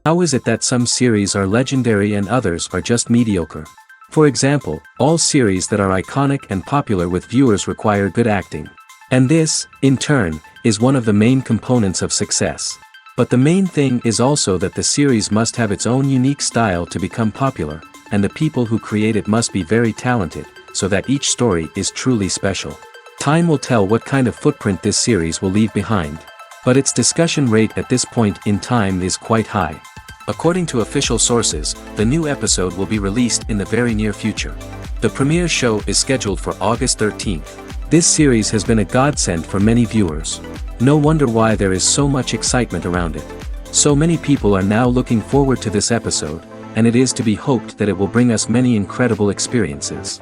How is it that some series are legendary and others are just mediocre? For example, all series that are iconic and popular with viewers require good acting. And this, in turn, is one of the main components of success. But the main thing is also that the series must have its own unique style to become popular, and the people who create it must be very talented, so that each story is truly special. Time will tell what kind of footprint this series will leave behind. But its discussion rate at this point in time is quite high. According to official sources, the new episode will be released in the very near future. The premiere show is scheduled for August 13th. This series has been a godsend for many viewers. No wonder why there is so much excitement around it. So many people are now looking forward to this episode, and it is to be hoped that it will bring us many incredible experiences.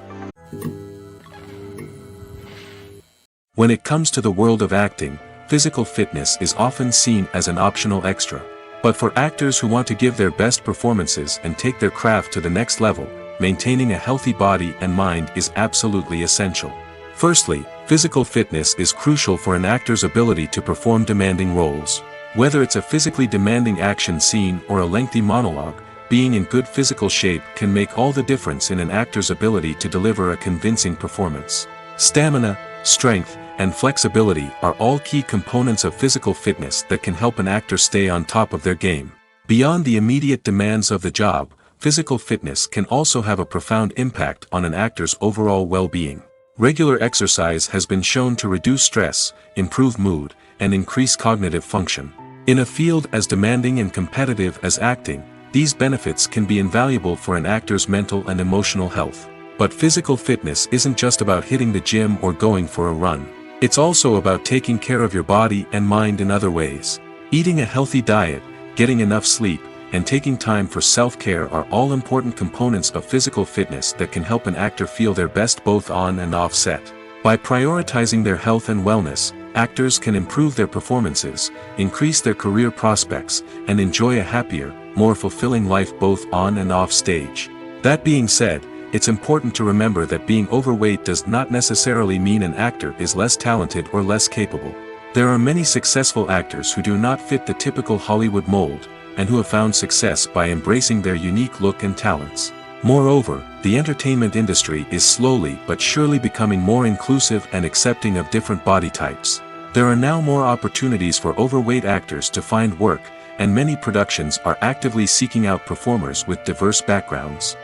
When it comes to the world of acting, physical fitness is often seen as an optional extra. But for actors who want to give their best performances and take their craft to the next level, maintaining a healthy body and mind is absolutely essential. Firstly, physical fitness is crucial for an actor's ability to perform demanding roles. Whether it's a physically demanding action scene or a lengthy monologue, being in good physical shape can make all the difference in an actor's ability to deliver a convincing performance. Stamina, strength, and flexibility are all key components of physical fitness that can help an actor stay on top of their game. Beyond the immediate demands of the job, physical fitness can also have a profound impact on an actor's overall well-being. Regular exercise has been shown to reduce stress, improve mood, and increase cognitive function. In a field as demanding and competitive as acting, these benefits can be invaluable for an actor's mental and emotional health. But physical fitness isn't just about hitting the gym or going for a run. It's also about taking care of your body and mind in other ways. Eating a healthy diet, getting enough sleep, and taking time for self-care are all important components of physical fitness that can help an actor feel their best both on and off set. By prioritizing their health and wellness, actors can improve their performances, increase their career prospects, and enjoy a happier, more fulfilling life both on and off stage. That being said, it's important to remember that being overweight does not necessarily mean an actor is less talented or less capable. There are many successful actors who do not fit the typical Hollywood mold, and who have found success by embracing their unique look and talents. Moreover, the entertainment industry is slowly but surely becoming more inclusive and accepting of different body types. There are now more opportunities for overweight actors to find work, and many productions are actively seeking out performers with diverse backgrounds.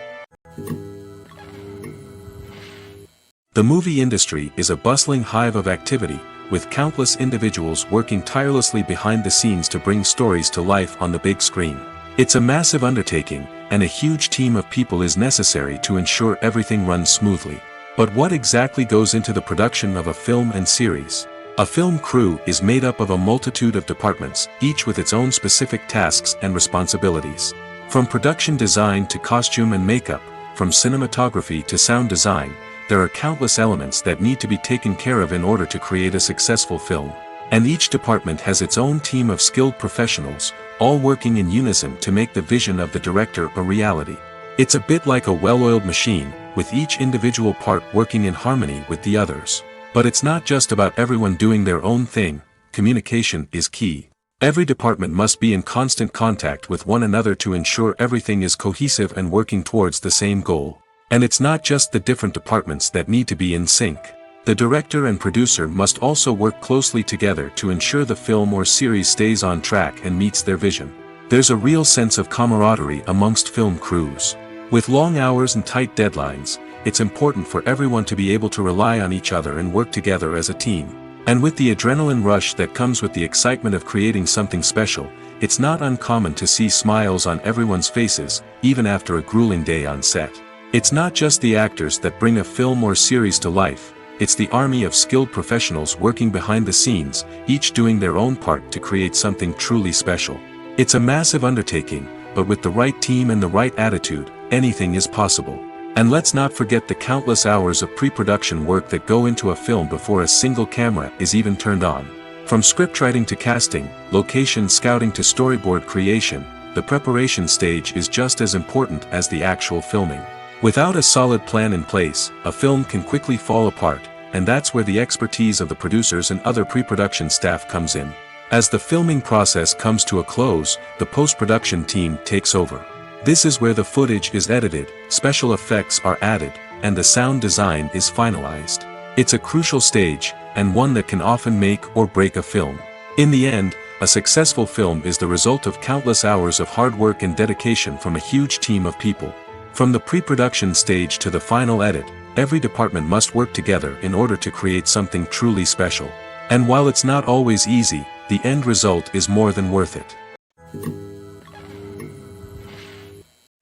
The movie industry is a bustling hive of activity, with countless individuals working tirelessly behind the scenes to bring stories to life on the big screen. It's a massive undertaking, and a huge team of people is necessary to ensure everything runs smoothly. But what exactly goes into the production of a film and series? A film crew is made up of a multitude of departments, each with its own specific tasks and responsibilities. From production design to costume and makeup, from cinematography to sound design, there are countless elements that need to be taken care of in order to create a successful film. And each department has its own team of skilled professionals, all working in unison to make the vision of the director a reality. It's a bit like a well-oiled machine, with each individual part working in harmony with the others. But it's not just about everyone doing their own thing. Communication is key. Every department must be in constant contact with one another to ensure everything is cohesive and working towards the same goal. And it's not just the different departments that need to be in sync. The director and producer must also work closely together to ensure the film or series stays on track and meets their vision. There's a real sense of camaraderie amongst film crews. With long hours and tight deadlines, it's important for everyone to be able to rely on each other and work together as a team. And with the adrenaline rush that comes with the excitement of creating something special, it's not uncommon to see smiles on everyone's faces, even after a grueling day on set. It's not just the actors that bring a film or series to life, it's the army of skilled professionals working behind the scenes, each doing their own part to create something truly special. It's a massive undertaking, but with the right team and the right attitude, anything is possible. And let's not forget the countless hours of pre-production work that go into a film before a single camera is even turned on. From scriptwriting to casting, location scouting to storyboard creation, the preparation stage is just as important as the actual filming. Without a solid plan in place, a film can quickly fall apart, and that's where the expertise of the producers and other pre-production staff comes in. As the filming process comes to a close, the post-production team takes over. This is where the footage is edited, special effects are added, and the sound design is finalized. It's a crucial stage, and one that can often make or break a film. In the end, a successful film is the result of countless hours of hard work and dedication from a huge team of people. From the pre-production stage to the final edit, every department must work together in order to create something truly special. And while it's not always easy, the end result is more than worth it.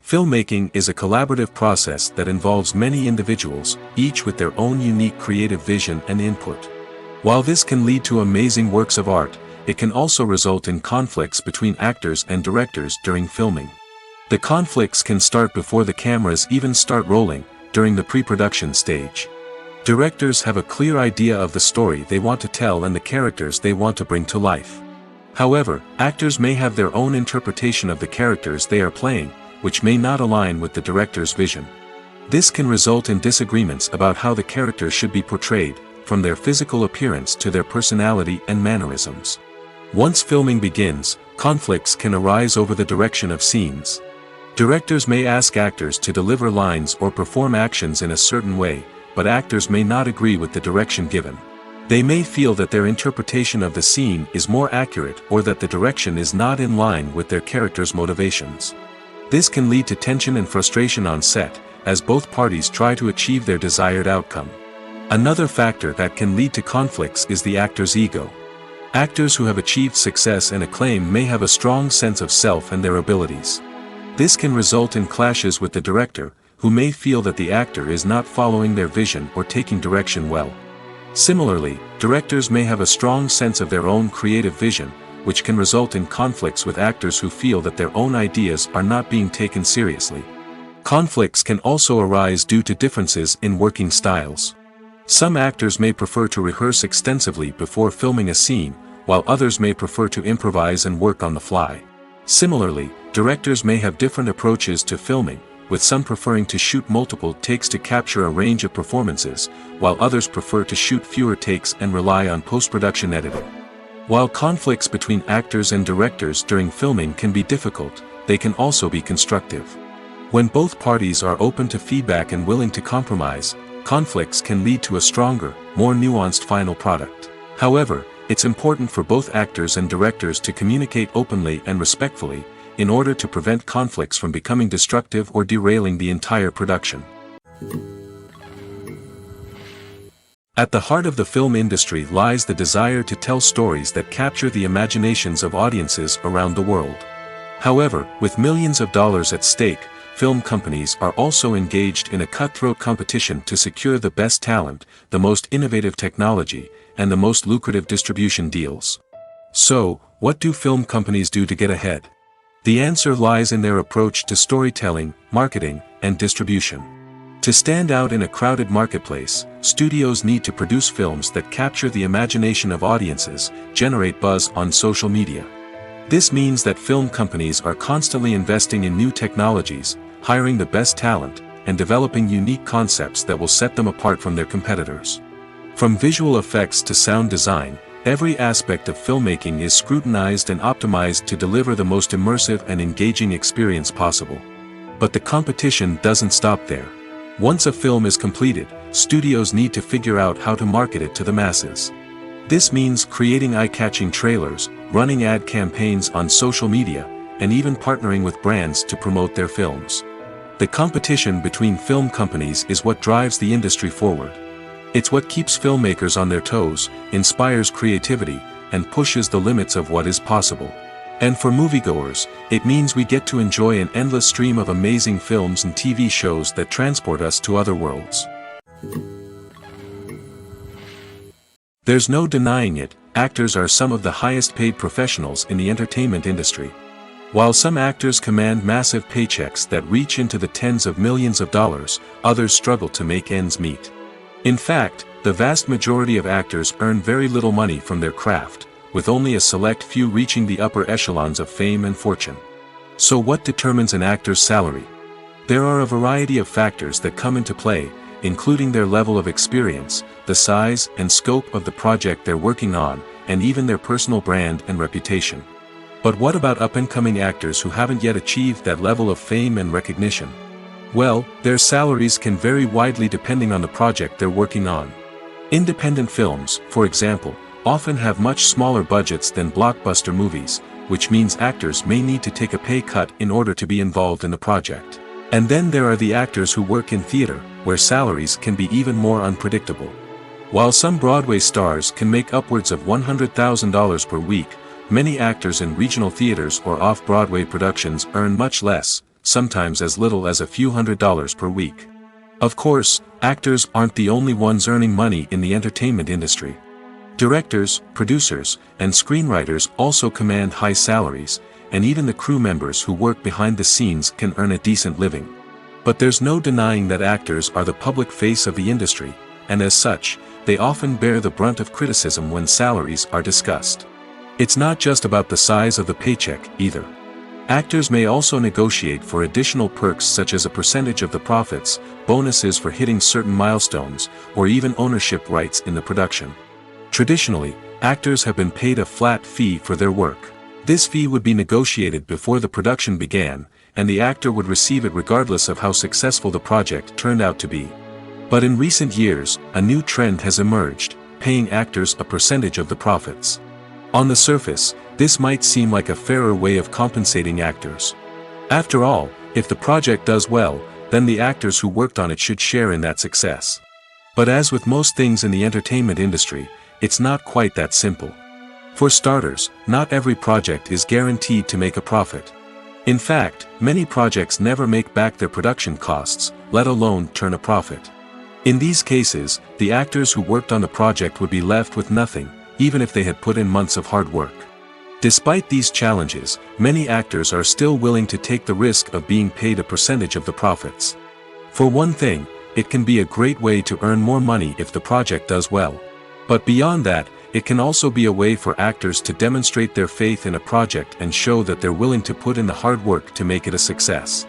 Filmmaking is a collaborative process that involves many individuals, each with their own unique creative vision and input. While this can lead to amazing works of art, it can also result in conflicts between actors and directors during filming. The conflicts can start before the cameras even start rolling, during the pre-production stage. Directors have a clear idea of the story they want to tell and the characters they want to bring to life. However, actors may have their own interpretation of the characters they are playing, which may not align with the director's vision. This can result in disagreements about how the characters should be portrayed, from their physical appearance to their personality and mannerisms. Once filming begins, conflicts can arise over the direction of scenes. Directors may ask actors to deliver lines or perform actions in a certain way, but actors may not agree with the direction given. They may feel that their interpretation of the scene is more accurate or that the direction is not in line with their character's motivations. This can lead to tension and frustration on set, as both parties try to achieve their desired outcome. Another factor that can lead to conflicts is the actor's ego. Actors who have achieved success and acclaim may have a strong sense of self and their abilities. This can result in clashes with the director, who may feel that the actor is not following their vision or taking direction well. Similarly, directors may have a strong sense of their own creative vision, which can result in conflicts with actors who feel that their own ideas are not being taken seriously. Conflicts can also arise due to differences in working styles. Some actors may prefer to rehearse extensively before filming a scene, while others may prefer to improvise and work on the fly. Similarly, directors may have different approaches to filming, with some preferring to shoot multiple takes to capture a range of performances, while others prefer to shoot fewer takes and rely on post-production editing. While conflicts between actors and directors during filming can be difficult, they can also be constructive. When both parties are open to feedback and willing to compromise, conflicts can lead to a stronger, more nuanced final product. However, it's important for both actors and directors to communicate openly and respectfully, in order to prevent conflicts from becoming destructive or derailing the entire production. At the heart of the film industry lies the desire to tell stories that capture the imaginations of audiences around the world. However, with millions of dollars at stake, film companies are also engaged in a cutthroat competition to secure the best talent, the most innovative technology, and the most lucrative distribution deals. So, what do film companies do to get ahead? The answer lies in their approach to storytelling, marketing, and distribution. To stand out in a crowded marketplace, studios need to produce films that capture the imagination of audiences, generate buzz on social media. This means that film companies are constantly investing in new technologies, hiring the best talent, and developing unique concepts that will set them apart from their competitors. From visual effects to sound design, every aspect of filmmaking is scrutinized and optimized to deliver the most immersive and engaging experience possible. But the competition doesn't stop there. Once a film is completed, studios need to figure out how to market it to the masses. This means creating eye-catching trailers, running ad campaigns on social media, and even partnering with brands to promote their films. The competition between film companies is what drives the industry forward. It's what keeps filmmakers on their toes, inspires creativity, and pushes the limits of what is possible. And for moviegoers, it means we get to enjoy an endless stream of amazing films and TV shows that transport us to other worlds. There's no denying it, actors are some of the highest paid professionals in the entertainment industry. While some actors command massive paychecks that reach into the tens of millions of dollars, others struggle to make ends meet. In fact, the vast majority of actors earn very little money from their craft, with only a select few reaching the upper echelons of fame and fortune. So what determines an actor's salary? There are a variety of factors that come into play, including their level of experience, the size and scope of the project they're working on, and even their personal brand and reputation. But what about up-and-coming actors who haven't yet achieved that level of fame and recognition? Well, their salaries can vary widely depending on the project they're working on. Independent films, for example, often have much smaller budgets than blockbuster movies, which means actors may need to take a pay cut in order to be involved in the project. And then there are the actors who work in theater, where salaries can be even more unpredictable. While some Broadway stars can make upwards of $100,000 per week, many actors in regional theaters or off-Broadway productions earn much less, sometimes as little as a few $100s per week. Of course, actors aren't the only ones earning money in the entertainment industry. Directors, producers, and screenwriters also command high salaries, and even the crew members who work behind the scenes can earn a decent living. But there's no denying that actors are the public face of the industry, and as such, they often bear the brunt of criticism when salaries are discussed. It's not just about the size of the paycheck, either. Actors may also negotiate for additional perks such as a percentage of the profits, bonuses for hitting certain milestones, or even ownership rights in the production. Traditionally, actors have been paid a flat fee for their work. This fee would be negotiated before the production began, and the actor would receive it regardless of how successful the project turned out to be. But in recent years, a new trend has emerged, paying actors a percentage of the profits. On the surface, this might seem like a fairer way of compensating actors. After all, if the project does well, then the actors who worked on it should share in that success. But as with most things in the entertainment industry, it's not quite that simple. For starters, not every project is guaranteed to make a profit. In fact, many projects never make back their production costs, let alone turn a profit. In these cases, the actors who worked on the project would be left with nothing, even if they had put in months of hard work. Despite these challenges, many actors are still willing to take the risk of being paid a percentage of the profits. For one thing, it can be a great way to earn more money if the project does well. But beyond that, it can also be a way for actors to demonstrate their faith in a project and show that they're willing to put in the hard work to make it a success.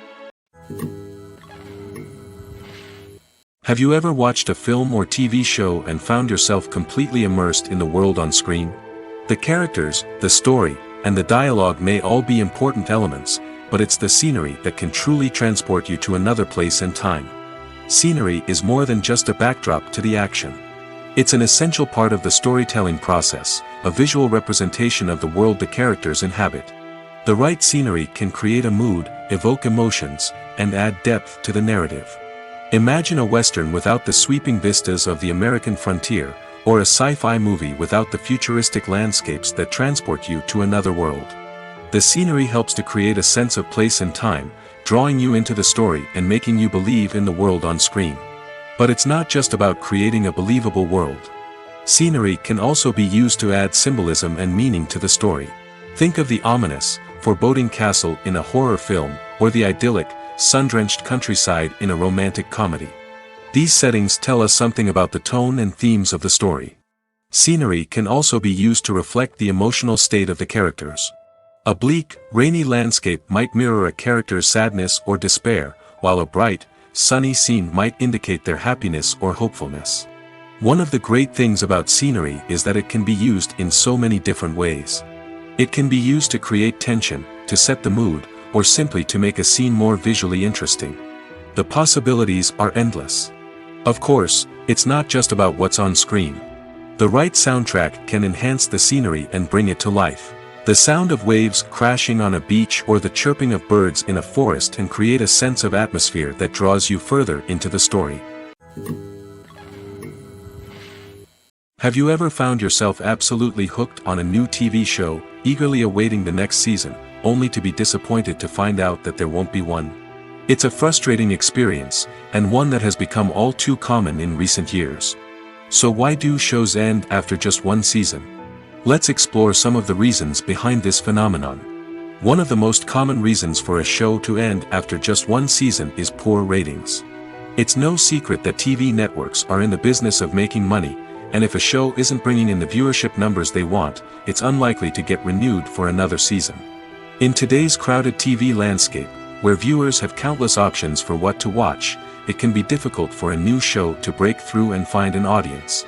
Have you ever watched a film or TV show and found yourself completely immersed in the world on screen? The characters, the story, and the dialogue may all be important elements, but it's the scenery that can truly transport you to another place and time. Scenery is more than just a backdrop to the action. It's an essential part of the storytelling process, a visual representation of the world the characters inhabit. The right scenery can create a mood, evoke emotions, and add depth to the narrative. Imagine a Western without the sweeping vistas of the American frontier, or a sci-fi movie without the futuristic landscapes that transport you to another world. The scenery helps to create a sense of place and time, drawing you into the story and making you believe in the world on screen. But it's not just about creating a believable world. Scenery can also be used to add symbolism and meaning to the story. Think of the ominous, foreboding castle in a horror film, or the idyllic, sun-drenched countryside in a romantic comedy. These settings tell us something about the tone and themes of the story. Scenery can also be used to reflect the emotional state of the characters. A bleak, rainy landscape might mirror a character's sadness or despair, while a bright, sunny scene might indicate their happiness or hopefulness. One of the great things about scenery is that it can be used in so many different ways. It can be used to create tension, to set the mood, or simply to make a scene more visually interesting. The possibilities are endless. Of course, it's not just about what's on screen. The right soundtrack can enhance the scenery and bring it to life. The sound of waves crashing on a beach or the chirping of birds in a forest can create a sense of atmosphere that draws you further into the story. Have you ever found yourself absolutely hooked on a new TV show, eagerly awaiting the next season, only to be disappointed to find out that there won't be one? It's a frustrating experience, and one that has become all too common in recent years. So why do shows end after just one season? Let's explore some of the reasons behind this phenomenon. One of the most common reasons for a show to end after just one season is poor ratings. It's no secret that TV networks are in the business of making money, and if a show isn't bringing in the viewership numbers they want, it's unlikely to get renewed for another season. In today's crowded TV landscape, where viewers have countless options for what to watch, it can be difficult for a new show to break through and find an audience.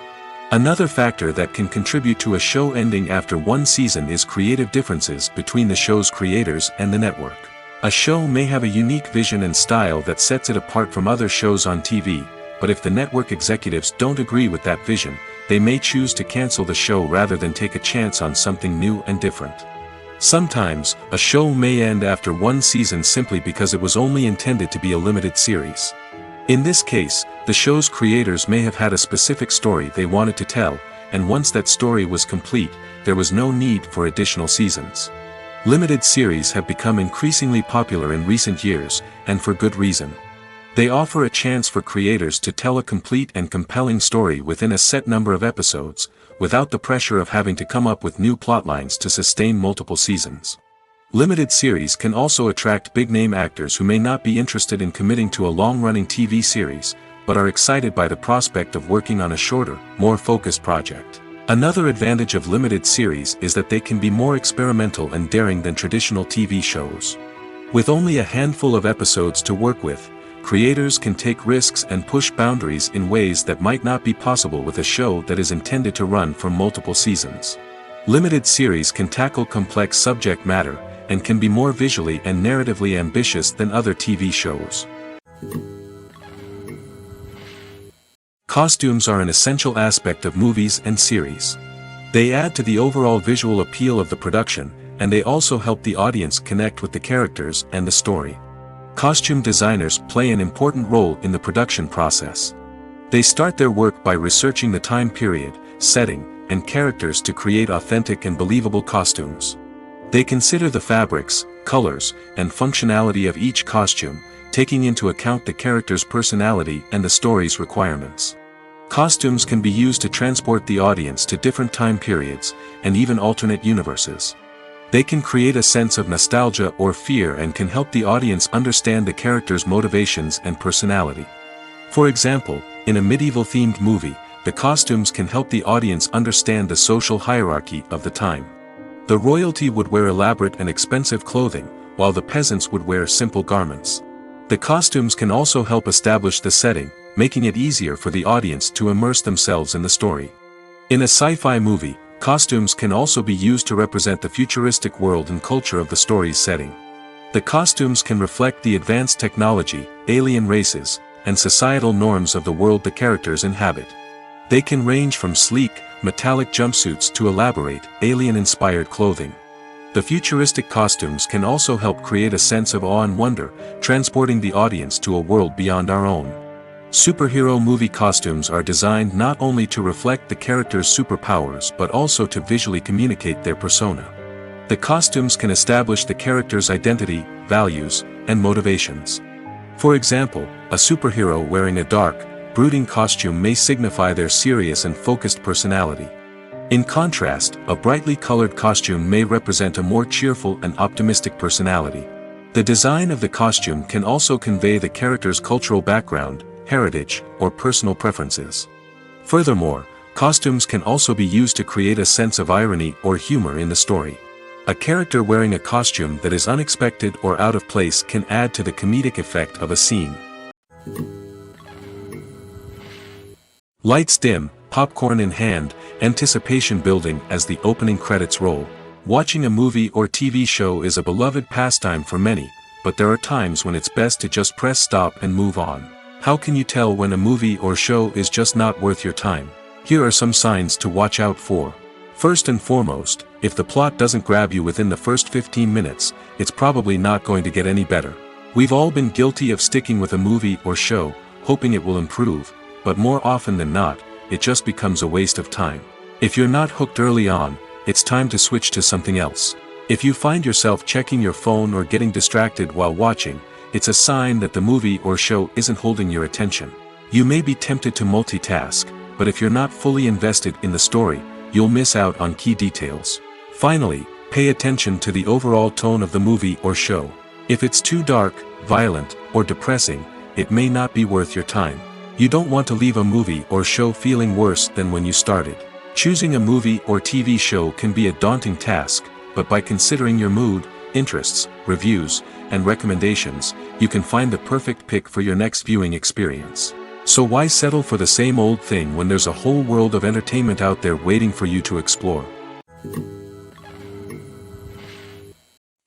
Another factor that can contribute to a show ending after one season is creative differences between the show's creators and the network. A show may have a unique vision and style that sets it apart from other shows on TV, but if the network executives don't agree with that vision, they may choose to cancel the show rather than take a chance on something new and different. Sometimes, a show may end after one season simply because it was only intended to be a limited series. In this case, the show's creators may have had a specific story they wanted to tell, and once that story was complete, there was no need for additional seasons. Limited series have become increasingly popular in recent years, and for good reason. They offer a chance for creators to tell a complete and compelling story within a set number of episodes, without the pressure of having to come up with new plotlines to sustain multiple seasons. Limited series can also attract big-name actors who may not be interested in committing to a long-running TV series, but are excited by the prospect of working on a shorter, more focused project. Another advantage of limited series is that they can be more experimental and daring than traditional TV shows. With only a handful of episodes to work with, creators can take risks and push boundaries in ways that might not be possible with a show that is intended to run for multiple seasons. Limited series can tackle complex subject matter, and can be more visually and narratively ambitious than other TV shows. Costumes are an essential aspect of movies and series. They add to the overall visual appeal of the production, and they also help the audience connect with the characters and the story. Costume designers play an important role in the production process. They start their work by researching the time period, setting, and characters to create authentic and believable costumes. They consider the fabrics, colors, and functionality of each costume, taking into account the character's personality and the story's requirements. Costumes can be used to transport the audience to different time periods, and even alternate universes. They can create a sense of nostalgia or fear and can help the audience understand the character's motivations and personality. For example, in a medieval-themed movie, the costumes can help the audience understand the social hierarchy of the time. The royalty would wear elaborate and expensive clothing, while the peasants would wear simple garments. The costumes can also help establish the setting, making it easier for the audience to immerse themselves in the story. In a sci-fi movie, costumes can also be used to represent the futuristic world and culture of the story's setting. The costumes can reflect the advanced technology, alien races, and societal norms of the world the characters inhabit. They can range from sleek, metallic jumpsuits to elaborate, alien-inspired clothing. The futuristic costumes can also help create a sense of awe and wonder, transporting the audience to a world beyond our own. Superhero movie costumes are designed not only to reflect the character's superpowers but also to visually communicate their persona. The costumes can establish the character's identity, values, and motivations. For example, a superhero wearing a dark, brooding costume may signify their serious and focused personality. In contrast, a brightly colored costume may represent a more cheerful and optimistic personality. The design of the costume can also convey the character's cultural background, heritage, or personal preferences. Furthermore, costumes can also be used to create a sense of irony or humor in the story. A character wearing a costume that is unexpected or out of place can add to the comedic effect of a scene. Lights dim, popcorn in hand, anticipation building as the opening credits roll. Watching a movie or TV show is a beloved pastime for many, but there are times when it's best to just press stop and move on. How can you tell when a movie or show is just not worth your time? Here are some signs to watch out for. First and foremost, if the plot doesn't grab you within the first 15 minutes, it's probably not going to get any better. We've all been guilty of sticking with a movie or show, hoping it will improve, but more often than not, it just becomes a waste of time. If you're not hooked early on, it's time to switch to something else. If you find yourself checking your phone or getting distracted while watching, it's a sign that the movie or show isn't holding your attention. You may be tempted to multitask, but if you're not fully invested in the story, you'll miss out on key details. Finally, pay attention to the overall tone of the movie or show. If it's too dark, violent, or depressing, it may not be worth your time. You don't want to leave a movie or show feeling worse than when you started. Choosing a movie or TV show can be a daunting task, but by considering your mood, interests, reviews, and recommendations, you can find the perfect pick for your next viewing experience. So why settle for the same old thing when there's a whole world of entertainment out there waiting for you to explore?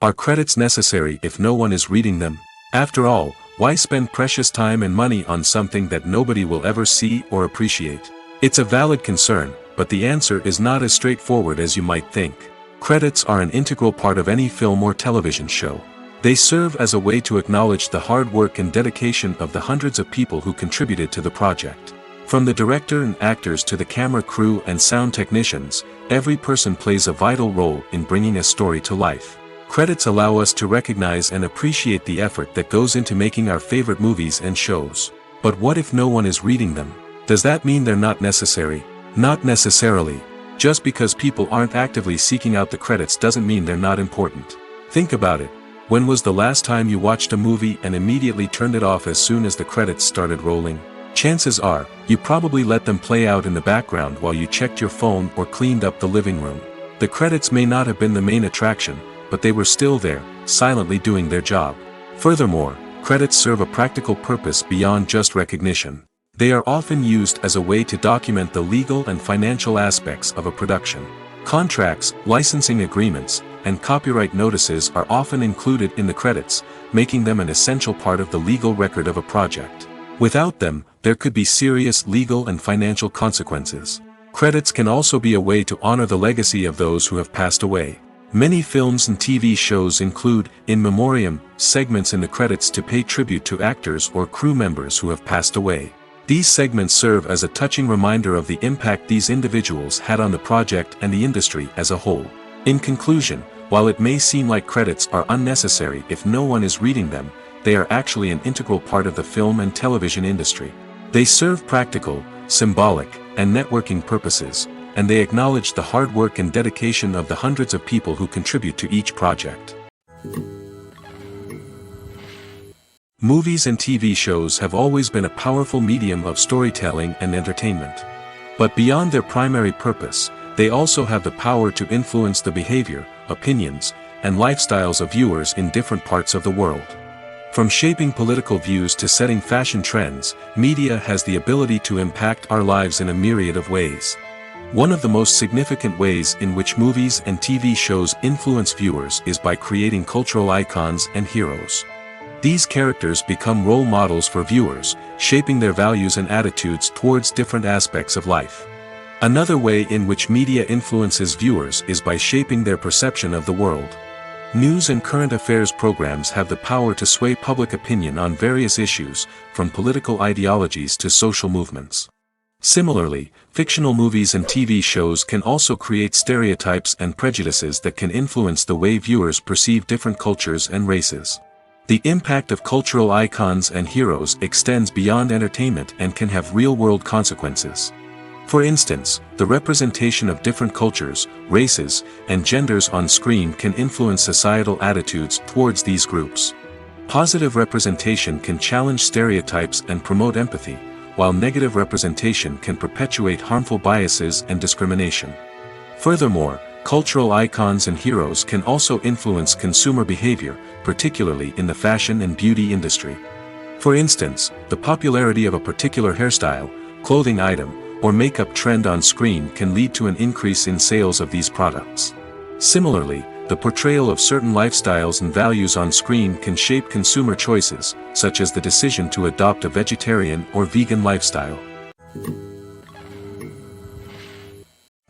Are credits necessary if no one is reading them? After all, why spend precious time and money on something that nobody will ever see or appreciate? It's a valid concern, but the answer is not as straightforward as you might think. Credits are an integral part of any film or television show. They serve as a way to acknowledge the hard work and dedication of the hundreds of people who contributed to the project. From the director and actors to the camera crew and sound technicians, every person plays a vital role in bringing a story to life. Credits allow us to recognize and appreciate the effort that goes into making our favorite movies and shows. But what if no one is reading them? Does that mean they're not necessary? Not necessarily. Just because people aren't actively seeking out the credits doesn't mean they're not important. Think about it. When was the last time you watched a movie and immediately turned it off as soon as the credits started rolling? Chances are, you probably let them play out in the background while you checked your phone or cleaned up the living room. The credits may not have been the main attraction, but they were still there, silently doing their job. Furthermore, credits serve a practical purpose beyond just recognition. They are often used as a way to document the legal and financial aspects of a production. Contracts, licensing agreements, and copyright notices are often included in the credits, making them an essential part of the legal record of a project. Without them, there could be serious legal and financial consequences. Credits can also be a way to honor the legacy of those who have passed away. Many films and TV shows include, in memoriam, segments in the credits to pay tribute to actors or crew members who have passed away. These segments serve as a touching reminder of the impact these individuals had on the project and the industry as a whole. In conclusion, while it may seem like credits are unnecessary if no one is reading them, they are actually an integral part of the film and television industry. They serve practical, symbolic, and networking purposes, and they acknowledge the hard work and dedication of the hundreds of people who contribute to each project. Movies and TV shows have always been a powerful medium of storytelling and entertainment. But beyond their primary purpose, they also have the power to influence the behavior, opinions, and lifestyles of viewers in different parts of the world. From shaping political views to setting fashion trends, media has the ability to impact our lives in a myriad of ways. One of the most significant ways in which movies and TV shows influence viewers is by creating cultural icons and heroes. These characters become role models for viewers, shaping their values and attitudes towards different aspects of life. Another way in which media influences viewers is by shaping their perception of the world. News and current affairs programs have the power to sway public opinion on various issues, from political ideologies to social movements. Similarly, fictional movies and TV shows can also create stereotypes and prejudices that can influence the way viewers perceive different cultures and races. The impact of cultural icons and heroes extends beyond entertainment and can have real-world consequences. For instance, the representation of different cultures, races, and genders on screen can influence societal attitudes towards these groups. Positive representation can challenge stereotypes and promote empathy, while negative representation can perpetuate harmful biases and discrimination. Furthermore, cultural icons and heroes can also influence consumer behavior, particularly in the fashion and beauty industry. For instance, the popularity of a particular hairstyle, clothing item, or makeup trend on screen can lead to an increase in sales of these products. Similarly, the portrayal of certain lifestyles and values on screen can shape consumer choices, such as the decision to adopt a vegetarian or vegan lifestyle.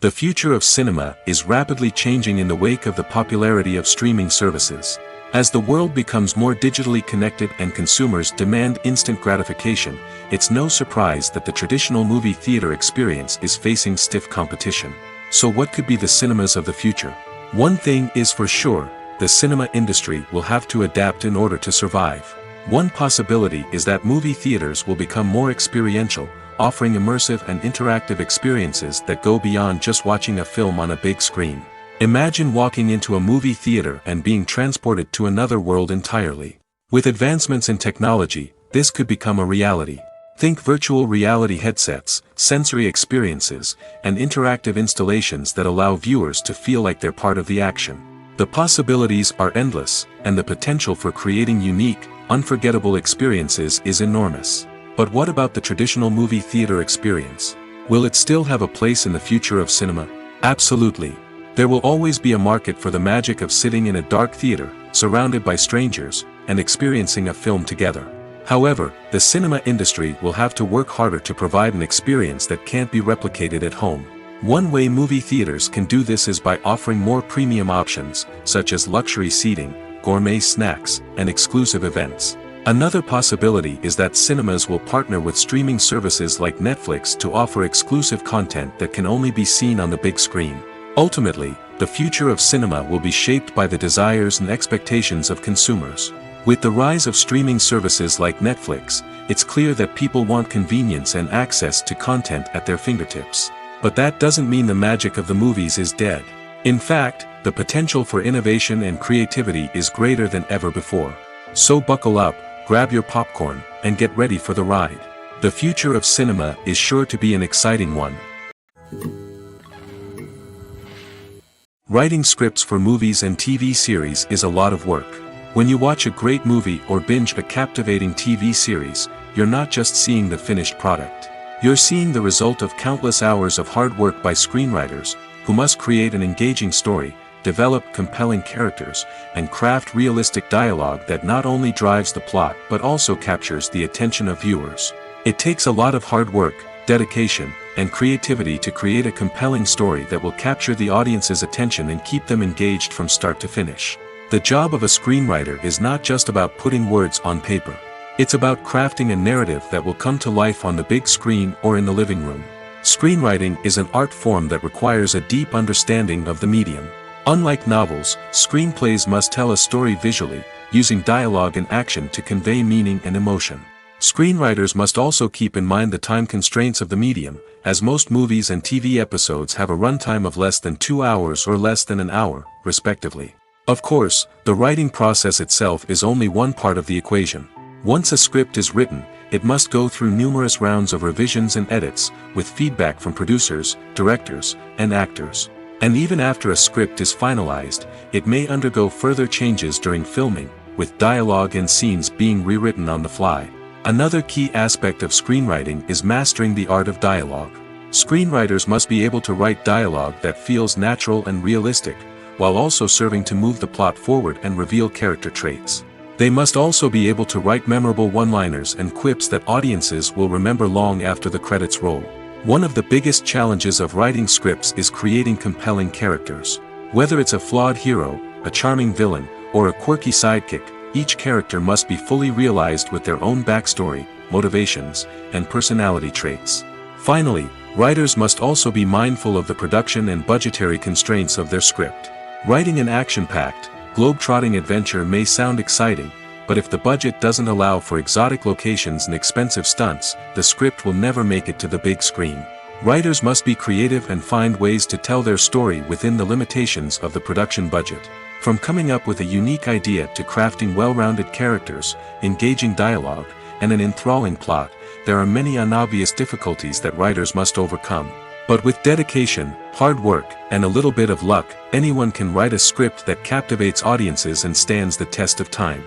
The future of cinema is rapidly changing in the wake of the popularity of streaming services. As the world becomes more digitally connected and consumers demand instant gratification, it's no surprise that the traditional movie theater experience is facing stiff competition. So what could be the cinemas of the future? One thing is for sure, the cinema industry will have to adapt in order to survive. One possibility is that movie theaters will become more experiential, offering immersive and interactive experiences that go beyond just watching a film on a big screen. Imagine walking into a movie theater and being transported to another world entirely. With advancements in technology, this could become a reality. Think virtual reality headsets, sensory experiences, and interactive installations that allow viewers to feel like they're part of the action. The possibilities are endless, and the potential for creating unique, unforgettable experiences is enormous. But what about the traditional movie theater experience? Will it still have a place in the future of cinema? Absolutely. There will always be a market for the magic of sitting in a dark theater, surrounded by strangers, and experiencing a film together. However, the cinema industry will have to work harder to provide an experience that can't be replicated at home. One way movie theaters can do this is by offering more premium options, such as luxury seating, gourmet snacks, and exclusive events. Another possibility is that cinemas will partner with streaming services like Netflix to offer exclusive content that can only be seen on the big screen. Ultimately, the future of cinema will be shaped by the desires and expectations of consumers. With the rise of streaming services like Netflix, it's clear that people want convenience and access to content at their fingertips. But that doesn't mean the magic of the movies is dead. In fact, the potential for innovation and creativity is greater than ever before. So buckle up, grab your popcorn, and get ready for the ride. The future of cinema is sure to be an exciting one. Writing scripts for movies and TV series is a lot of work. When you watch a great movie or binge a captivating TV series, you're not just seeing the finished product. You're seeing the result of countless hours of hard work by screenwriters, who must create an engaging story, develop compelling characters, and craft realistic dialogue that not only drives the plot but also captures the attention of viewers. It takes a lot of hard work, dedication, and creativity to create a compelling story that will capture the audience's attention and keep them engaged from start to finish. The job of a screenwriter is not just about putting words on paper. It's about crafting a narrative that will come to life on the big screen or in the living room. Screenwriting is an art form that requires a deep understanding of the medium. Unlike novels, screenplays must tell a story visually, using dialogue and action to convey meaning and emotion. Screenwriters must also keep in mind the time constraints of the medium, as most movies and TV episodes have a runtime of less than 2 hours or less than an hour, respectively. Of course, the writing process itself is only one part of the equation. Once a script is written, it must go through numerous rounds of revisions and edits, with feedback from producers, directors, and actors. And even after a script is finalized, it may undergo further changes during filming, with dialogue and scenes being rewritten on the fly. Another key aspect of screenwriting is mastering the art of dialogue. Screenwriters must be able to write dialogue that feels natural and realistic, while also serving to move the plot forward and reveal character traits. They must also be able to write memorable one-liners and quips that audiences will remember long after the credits roll. One of the biggest challenges of writing scripts is creating compelling characters. Whether it's a flawed hero, a charming villain, or a quirky sidekick, each character must be fully realized with their own backstory, motivations, and personality traits. Finally, writers must also be mindful of the production and budgetary constraints of their script. Writing an action-packed, globe-trotting adventure may sound exciting, but if the budget doesn't allow for exotic locations and expensive stunts, the script will never make it to the big screen. Writers must be creative and find ways to tell their story within the limitations of the production budget. From coming up with a unique idea to crafting well-rounded characters, engaging dialogue, and an enthralling plot, there are many unobvious difficulties that writers must overcome. But with dedication, hard work, and a little bit of luck, anyone can write a script that captivates audiences and stands the test of time.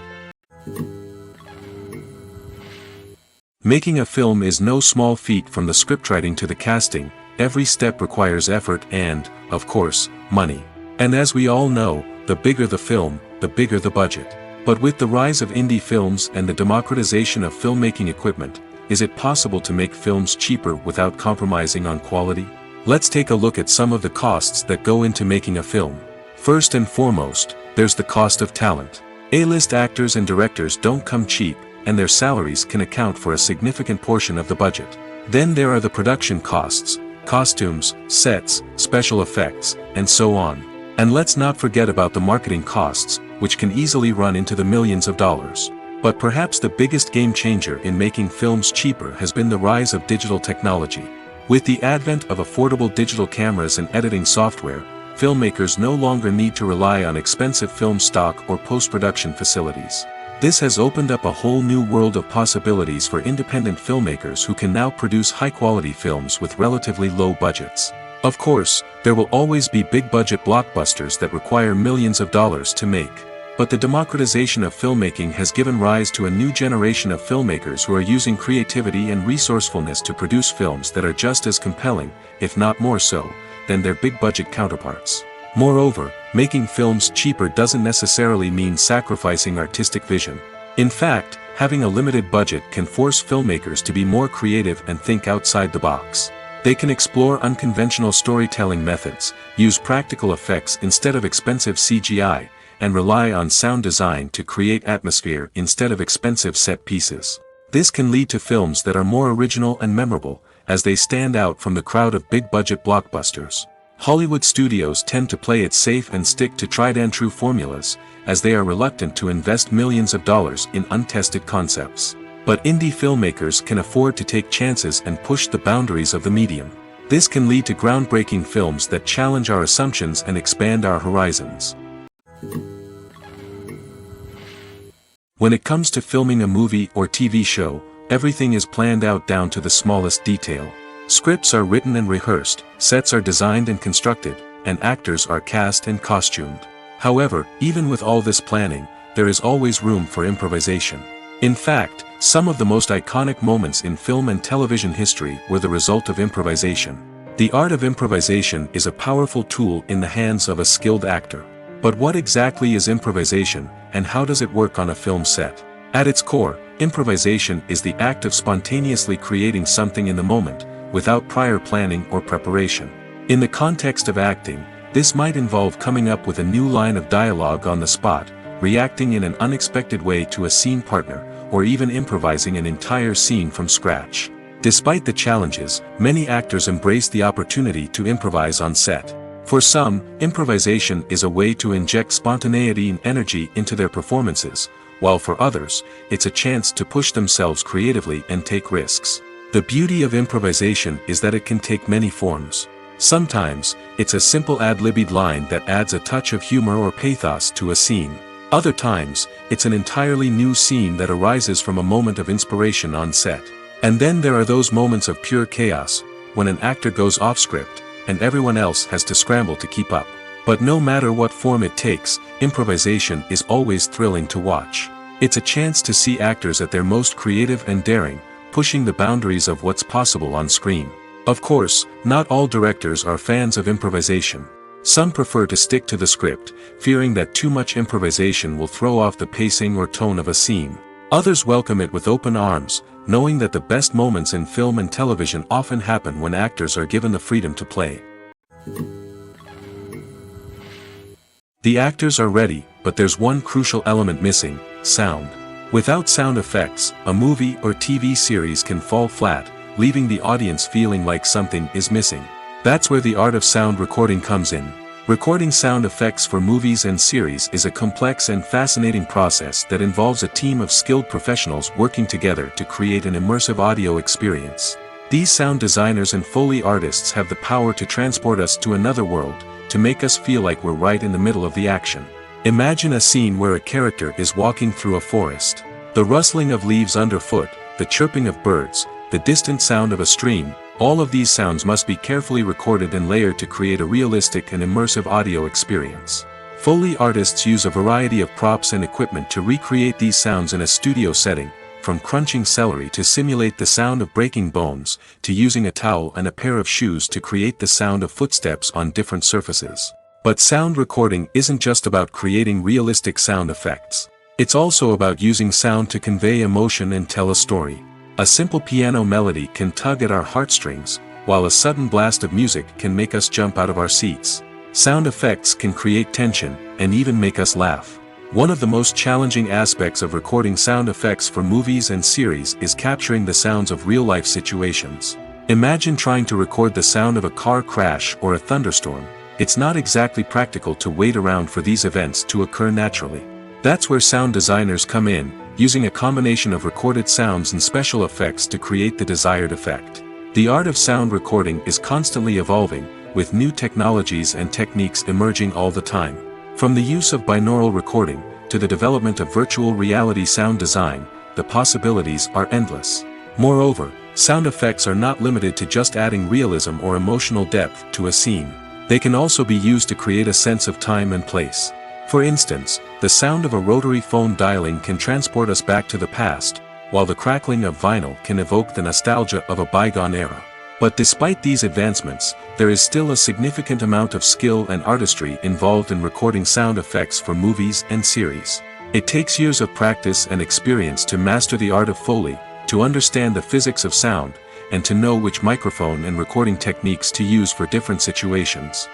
Making a film is no small feat. From the scriptwriting to the casting, every step requires effort and, of course, money. And as we all know, the bigger the film, the bigger the budget. But with the rise of indie films and the democratization of filmmaking equipment, is it possible to make films cheaper without compromising on quality? Let's take a look at some of the costs that go into making a film. First and foremost, there's the cost of talent. A-list actors and directors don't come cheap, and their salaries can account for a significant portion of the budget. Then there are the production costs, costumes, sets, special effects, and so on. And let's not forget about the marketing costs, which can easily run into the millions of dollars. But perhaps the biggest game changer in making films cheaper has been the rise of digital technology. With the advent of affordable digital cameras and editing software, filmmakers no longer need to rely on expensive film stock or post-production facilities. This has opened up a whole new world of possibilities for independent filmmakers who can now produce high-quality films with relatively low budgets. Of course, there will always be big-budget blockbusters that require millions of dollars to make. But the democratization of filmmaking has given rise to a new generation of filmmakers who are using creativity and resourcefulness to produce films that are just as compelling, if not more so, than their big-budget counterparts. Moreover, making films cheaper doesn't necessarily mean sacrificing artistic vision. In fact, having a limited budget can force filmmakers to be more creative and think outside the box. They can explore unconventional storytelling methods, use practical effects instead of expensive CGI, and rely on sound design to create atmosphere instead of expensive set pieces. This can lead to films that are more original and memorable, as they stand out from the crowd of big-budget blockbusters. Hollywood studios tend to play it safe and stick to tried-and-true formulas, as they are reluctant to invest millions of dollars in untested concepts. But indie filmmakers can afford to take chances and push the boundaries of the medium. This can lead to groundbreaking films that challenge our assumptions and expand our horizons. When it comes to filming a movie or TV show, everything is planned out down to the smallest detail. Scripts are written and rehearsed, sets are designed and constructed, and actors are cast and costumed. However, even with all this planning, there is always room for improvisation. In fact, some of the most iconic moments in film and television history were the result of improvisation. The art of improvisation is a powerful tool in the hands of a skilled actor. But what exactly is improvisation, and how does it work on a film set? At its core, improvisation is the act of spontaneously creating something in the moment, without prior planning or preparation. In the context of acting, this might involve coming up with a new line of dialogue on the spot, reacting in an unexpected way to a scene partner, or even improvising an entire scene from scratch. Despite the challenges, many actors embrace the opportunity to improvise on set. For some, improvisation is a way to inject spontaneity and energy into their performances, while for others, it's a chance to push themselves creatively and take risks. The beauty of improvisation is that it can take many forms. Sometimes, it's a simple ad-libbed line that adds a touch of humor or pathos to a scene. Other times, it's an entirely new scene that arises from a moment of inspiration on set. And then there are those moments of pure chaos, when an actor goes off script, and everyone else has to scramble to keep up. But no matter what form it takes, improvisation is always thrilling to watch. It's a chance to see actors at their most creative and daring, pushing the boundaries of what's possible on screen. Of course, not all directors are fans of improvisation. Some prefer to stick to the script, fearing that too much improvisation will throw off the pacing or tone of a scene. Others welcome it with open arms, knowing that the best moments in film and television often happen when actors are given the freedom to play. The actors are ready, but there's one crucial element missing: sound. Without sound effects, a movie or TV series can fall flat, leaving the audience feeling like something is missing. That's where the art of sound recording comes in. Recording sound effects for movies and series is a complex and fascinating process that involves a team of skilled professionals working together to create an immersive audio experience. These sound designers and Foley artists have the power to transport us to another world, to make us feel like we're right in the middle of the action. Imagine a scene where a character is walking through a forest. The rustling of leaves underfoot, the chirping of birds, the distant sound of a stream, all of these sounds must be carefully recorded and layered to create a realistic and immersive audio experience. Foley artists use a variety of props and equipment to recreate these sounds in a studio setting, from crunching celery to simulate the sound of breaking bones, to using a towel and a pair of shoes to create the sound of footsteps on different surfaces. But sound recording isn't just about creating realistic sound effects. It's also about using sound to convey emotion and tell a story. A simple piano melody can tug at our heartstrings, while a sudden blast of music can make us jump out of our seats. Sound effects can create tension, and even make us laugh. One of the most challenging aspects of recording sound effects for movies and series is capturing the sounds of real-life situations. Imagine trying to record the sound of a car crash or a thunderstorm. It's not exactly practical to wait around for these events to occur naturally. That's where sound designers come in, using a combination of recorded sounds and special effects to create the desired effect. The art of sound recording is constantly evolving, with new technologies and techniques emerging all the time. From the use of binaural recording, to the development of virtual reality sound design, the possibilities are endless. Moreover, sound effects are not limited to just adding realism or emotional depth to a scene. They can also be used to create a sense of time and place. For instance, the sound of a rotary phone dialing can transport us back to the past, while the crackling of vinyl can evoke the nostalgia of a bygone era. But despite these advancements, there is still a significant amount of skill and artistry involved in recording sound effects for movies and series. It takes years of practice and experience to master the art of Foley, to understand the physics of sound, and to know which microphone and recording techniques to use for different situations.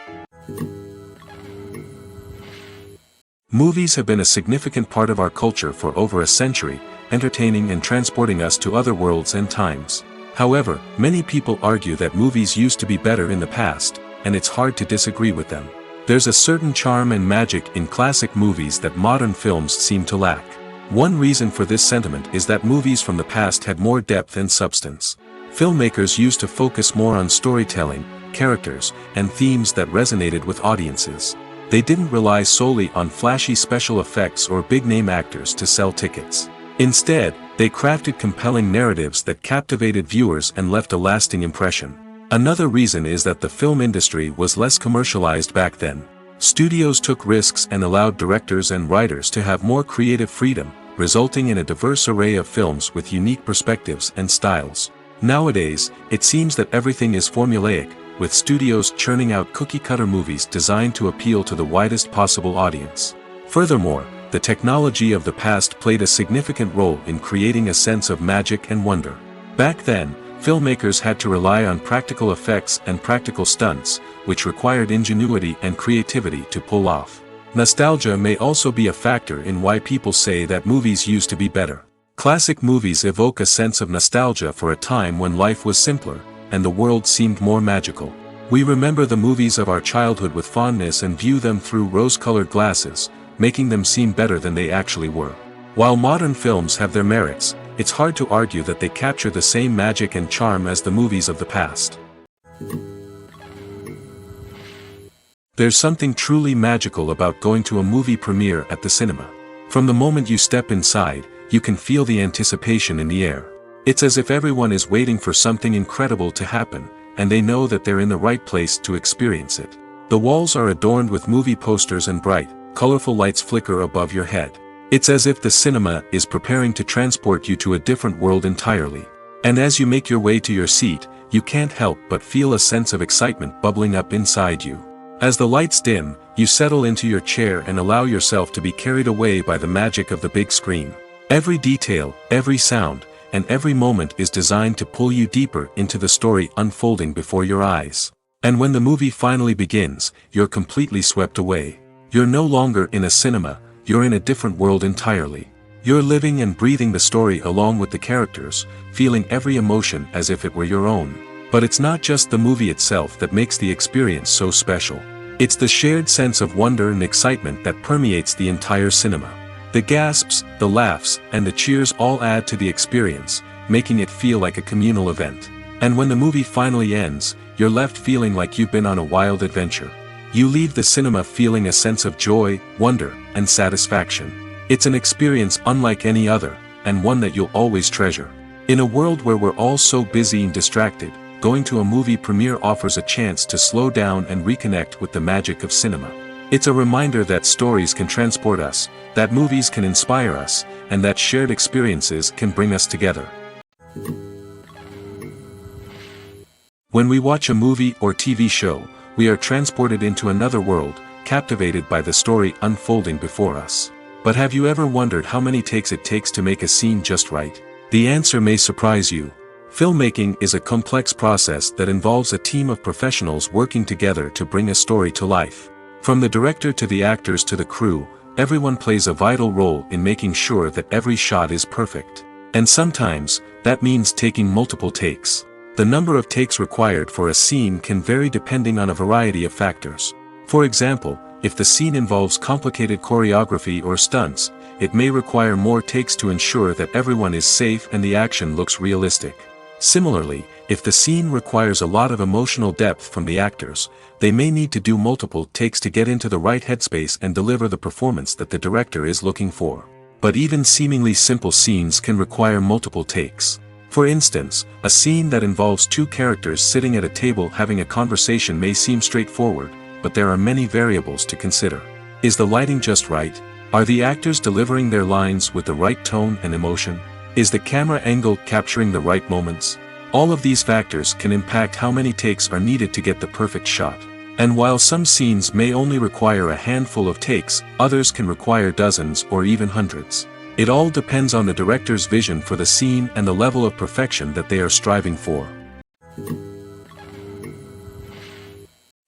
Movies have been a significant part of our culture for over a century, entertaining and transporting us to other worlds and times. However, many people argue that movies used to be better in the past, and it's hard to disagree with them. There's a certain charm and magic in classic movies that modern films seem to lack. One reason for this sentiment is that movies from the past had more depth and substance. Filmmakers used to focus more on storytelling, characters, and themes that resonated with audiences. They didn't rely solely on flashy special effects or big-name actors to sell tickets. Instead, they crafted compelling narratives that captivated viewers and left a lasting impression. Another reason is that the film industry was less commercialized back then. Studios took risks and allowed directors and writers to have more creative freedom, resulting in a diverse array of films with unique perspectives and styles. Nowadays, it seems that everything is formulaic, with studios churning out cookie-cutter movies designed to appeal to the widest possible audience. Furthermore, the technology of the past played a significant role in creating a sense of magic and wonder. Back then, filmmakers had to rely on practical effects and practical stunts, which required ingenuity and creativity to pull off. Nostalgia may also be a factor in why people say that movies used to be better. Classic movies evoke a sense of nostalgia for a time when life was simpler, and the world seemed more magical. We remember the movies of our childhood with fondness and view them through rose-colored glasses, making them seem better than they actually were. While modern films have their merits, it's hard to argue that they capture the same magic and charm as the movies of the past. There's something truly magical about going to a movie premiere at the cinema. From the moment you step inside, you can feel the anticipation in the air. It's as if everyone is waiting for something incredible to happen, and they know that they're in the right place to experience it. The walls are adorned with movie posters and bright, colorful lights flicker above your head. It's as if the cinema is preparing to transport you to a different world entirely. And as you make your way to your seat, you can't help but feel a sense of excitement bubbling up inside you. As the lights dim, you settle into your chair and allow yourself to be carried away by the magic of the big screen. Every detail, every sound, and every moment is designed to pull you deeper into the story unfolding before your eyes. And when the movie finally begins, you're completely swept away. You're no longer in a cinema, you're in a different world entirely. You're living and breathing the story along with the characters, feeling every emotion as if it were your own. But it's not just the movie itself that makes the experience so special. It's the shared sense of wonder and excitement that permeates the entire cinema. The gasps, the laughs, and the cheers all add to the experience, making it feel like a communal event. And when the movie finally ends, you're left feeling like you've been on a wild adventure. You leave the cinema feeling a sense of joy, wonder, and satisfaction. It's an experience unlike any other, and one that you'll always treasure. In a world where we're all so busy and distracted, going to a movie premiere offers a chance to slow down and reconnect with the magic of cinema. It's a reminder that stories can transport us, that movies can inspire us, and that shared experiences can bring us together. When we watch a movie or TV show, we are transported into another world, captivated by the story unfolding before us. But have you ever wondered how many takes it takes to make a scene just right? The answer may surprise you. Filmmaking is a complex process that involves a team of professionals working together to bring a story to life. From the director to the actors to the crew, everyone plays a vital role in making sure that every shot is perfect. And sometimes, that means taking multiple takes. The number of takes required for a scene can vary depending on a variety of factors. For example, if the scene involves complicated choreography or stunts, it may require more takes to ensure that everyone is safe and the action looks realistic. Similarly, if the scene requires a lot of emotional depth from the actors, they may need to do multiple takes to get into the right headspace and deliver the performance that the director is looking for. But even seemingly simple scenes can require multiple takes. For instance, a scene that involves two characters sitting at a table having a conversation may seem straightforward, but there are many variables to consider. Is the lighting just right? Are the actors delivering their lines with the right tone and emotion? Is the camera angle capturing the right moments? All of these factors can impact how many takes are needed to get the perfect shot. And while some scenes may only require a handful of takes, others can require dozens or even hundreds. It all depends on the director's vision for the scene and the level of perfection that they are striving for.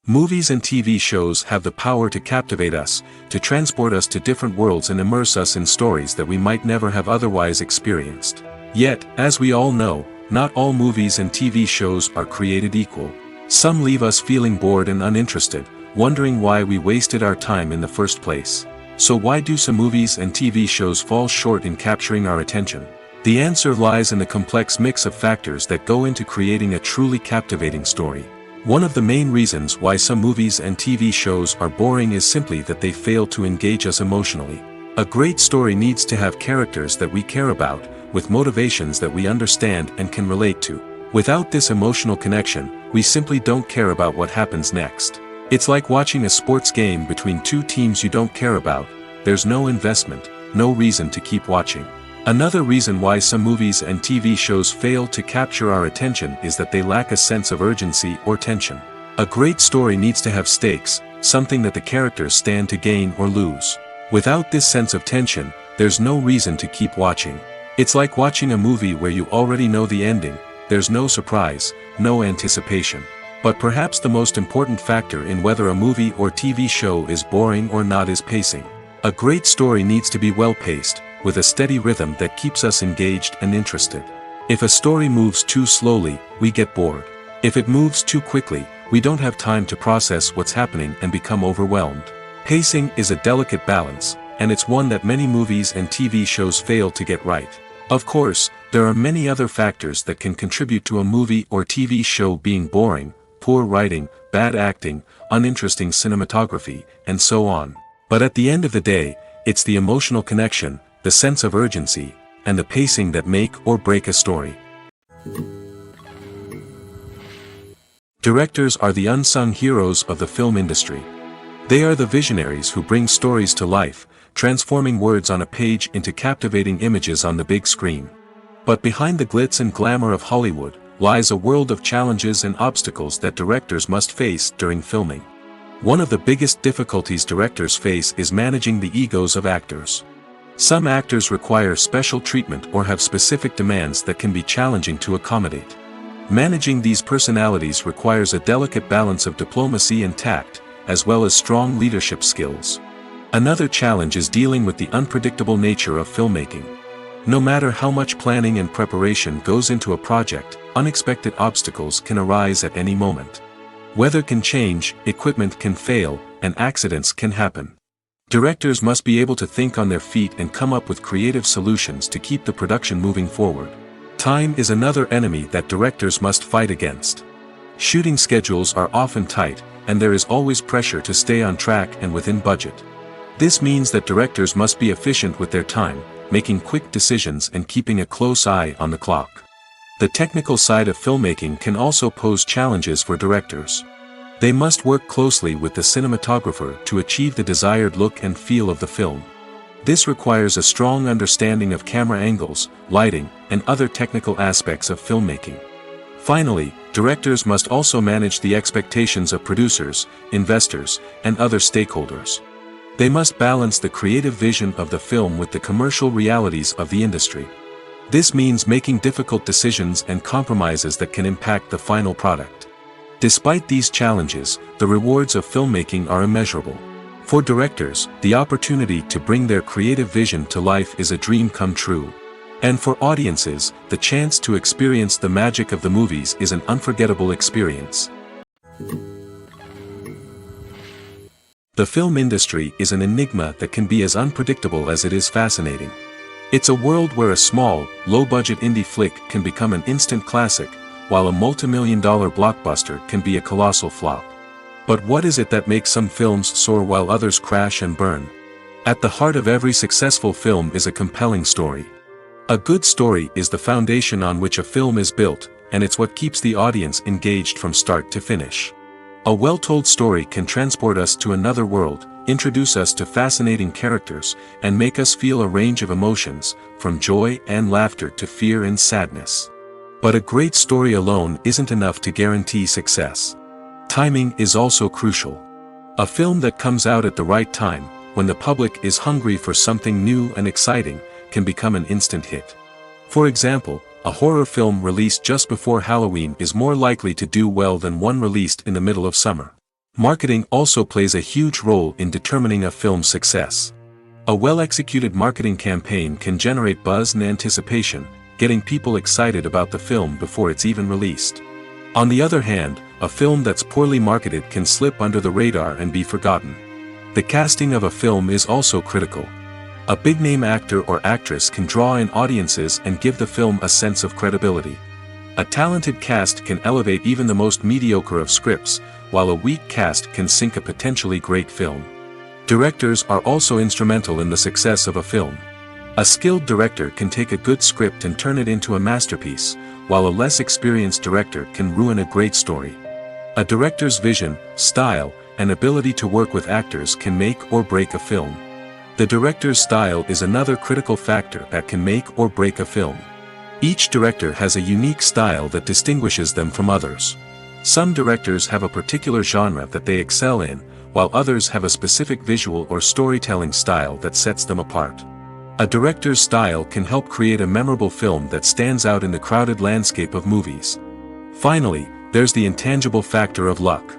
Movies and TV shows have the power to captivate us, to transport us to different worlds and immerse us in stories that we might never have otherwise experienced. Yet, as we all know, not all movies and TV shows are created equal. Some leave us feeling bored and uninterested, wondering why we wasted our time in the first place. So why do some movies and TV shows fall short in capturing our attention? The answer lies in the complex mix of factors that go into creating a truly captivating story. One of the main reasons why some movies and TV shows are boring is simply that they fail to engage us emotionally. A great story needs to have characters that we care about, with motivations that we understand and can relate to. Without this emotional connection, we simply don't care about what happens next. It's like watching a sports game between two teams you don't care about. There's no investment, no reason to keep watching. Another reason why some movies and TV shows fail to capture our attention is that they lack a sense of urgency or tension. A great story needs to have stakes, something that the characters stand to gain or lose. Without this sense of tension, there's no reason to keep watching. It's like watching a movie where you already know the ending. There's no surprise, no anticipation. But perhaps the most important factor in whether a movie or TV show is boring or not is pacing. A great story needs to be well-paced, with a steady rhythm that keeps us engaged and interested. If a story moves too slowly, we get bored. If it moves too quickly, we don't have time to process what's happening and become overwhelmed. Pacing is a delicate balance, and it's one that many movies and TV shows fail to get right. Of course, there are many other factors that can contribute to a movie or TV show being boring: poor writing, bad acting, uninteresting cinematography, and so on. But at the end of the day, it's the emotional connection, the sense of urgency, and the pacing that make or break a story. Directors are the unsung heroes of the film industry. They are the visionaries who bring stories to life, transforming words on a page into captivating images on the big screen. But behind the glitz and glamour of Hollywood lies a world of challenges and obstacles that directors must face during filming. One of the biggest difficulties directors face is managing the egos of actors. Some actors require special treatment or have specific demands that can be challenging to accommodate. Managing these personalities requires a delicate balance of diplomacy and tact, as well as strong leadership skills. Another challenge is dealing with the unpredictable nature of filmmaking. No matter how much planning and preparation goes into a project, unexpected obstacles can arise at any moment. Weather can change, equipment can fail, and accidents can happen. Directors must be able to think on their feet and come up with creative solutions to keep the production moving forward. Time is another enemy that directors must fight against. Shooting schedules are often tight, and there is always pressure to stay on track and within budget. This means that directors must be efficient with their time, making quick decisions and keeping a close eye on the clock. The technical side of filmmaking can also pose challenges for directors. They must work closely with the cinematographer to achieve the desired look and feel of the film. This requires a strong understanding of camera angles, lighting, and other technical aspects of filmmaking. Finally, directors must also manage the expectations of producers, investors, and other stakeholders. They must balance the creative vision of the film with the commercial realities of the industry. This means making difficult decisions and compromises that can impact the final product. Despite these challenges, the rewards of filmmaking are immeasurable. For directors, the opportunity to bring their creative vision to life is a dream come true. And for audiences, the chance to experience the magic of the movies is an unforgettable experience. The film industry is an enigma that can be as unpredictable as it is fascinating. It's a world where a small, low-budget indie flick can become an instant classic, while a multi-million-dollar blockbuster can be a colossal flop. But what is it that makes some films soar while others crash and burn? At the heart of every successful film is a compelling story. A good story is the foundation on which a film is built, and it's what keeps the audience engaged from start to finish. A well-told story can transport us to another world, introduce us to fascinating characters, and make us feel a range of emotions, from joy and laughter to fear and sadness. But a great story alone isn't enough to guarantee success. Timing is also crucial. A film that comes out at the right time, when the public is hungry for something new and exciting, can become an instant hit. For example, a horror film released just before Halloween is more likely to do well than one released in the middle of summer. Marketing also plays a huge role in determining a film's success. A well-executed marketing campaign can generate buzz and anticipation, getting people excited about the film before it's even released. On the other hand, a film that's poorly marketed can slip under the radar and be forgotten. The casting of a film is also critical. A big-name actor or actress can draw in audiences and give the film a sense of credibility. A talented cast can elevate even the most mediocre of scripts, while a weak cast can sink a potentially great film. Directors are also instrumental in the success of a film. A skilled director can take a good script and turn it into a masterpiece, while a less experienced director can ruin a great story. A director's vision, style, and ability to work with actors can make or break a film. The director's style is another critical factor that can make or break a film. Each director has a unique style that distinguishes them from others. Some directors have a particular genre that they excel in, while others have a specific visual or storytelling style that sets them apart. A director's style can help create a memorable film that stands out in the crowded landscape of movies. Finally, there's the intangible factor of luck.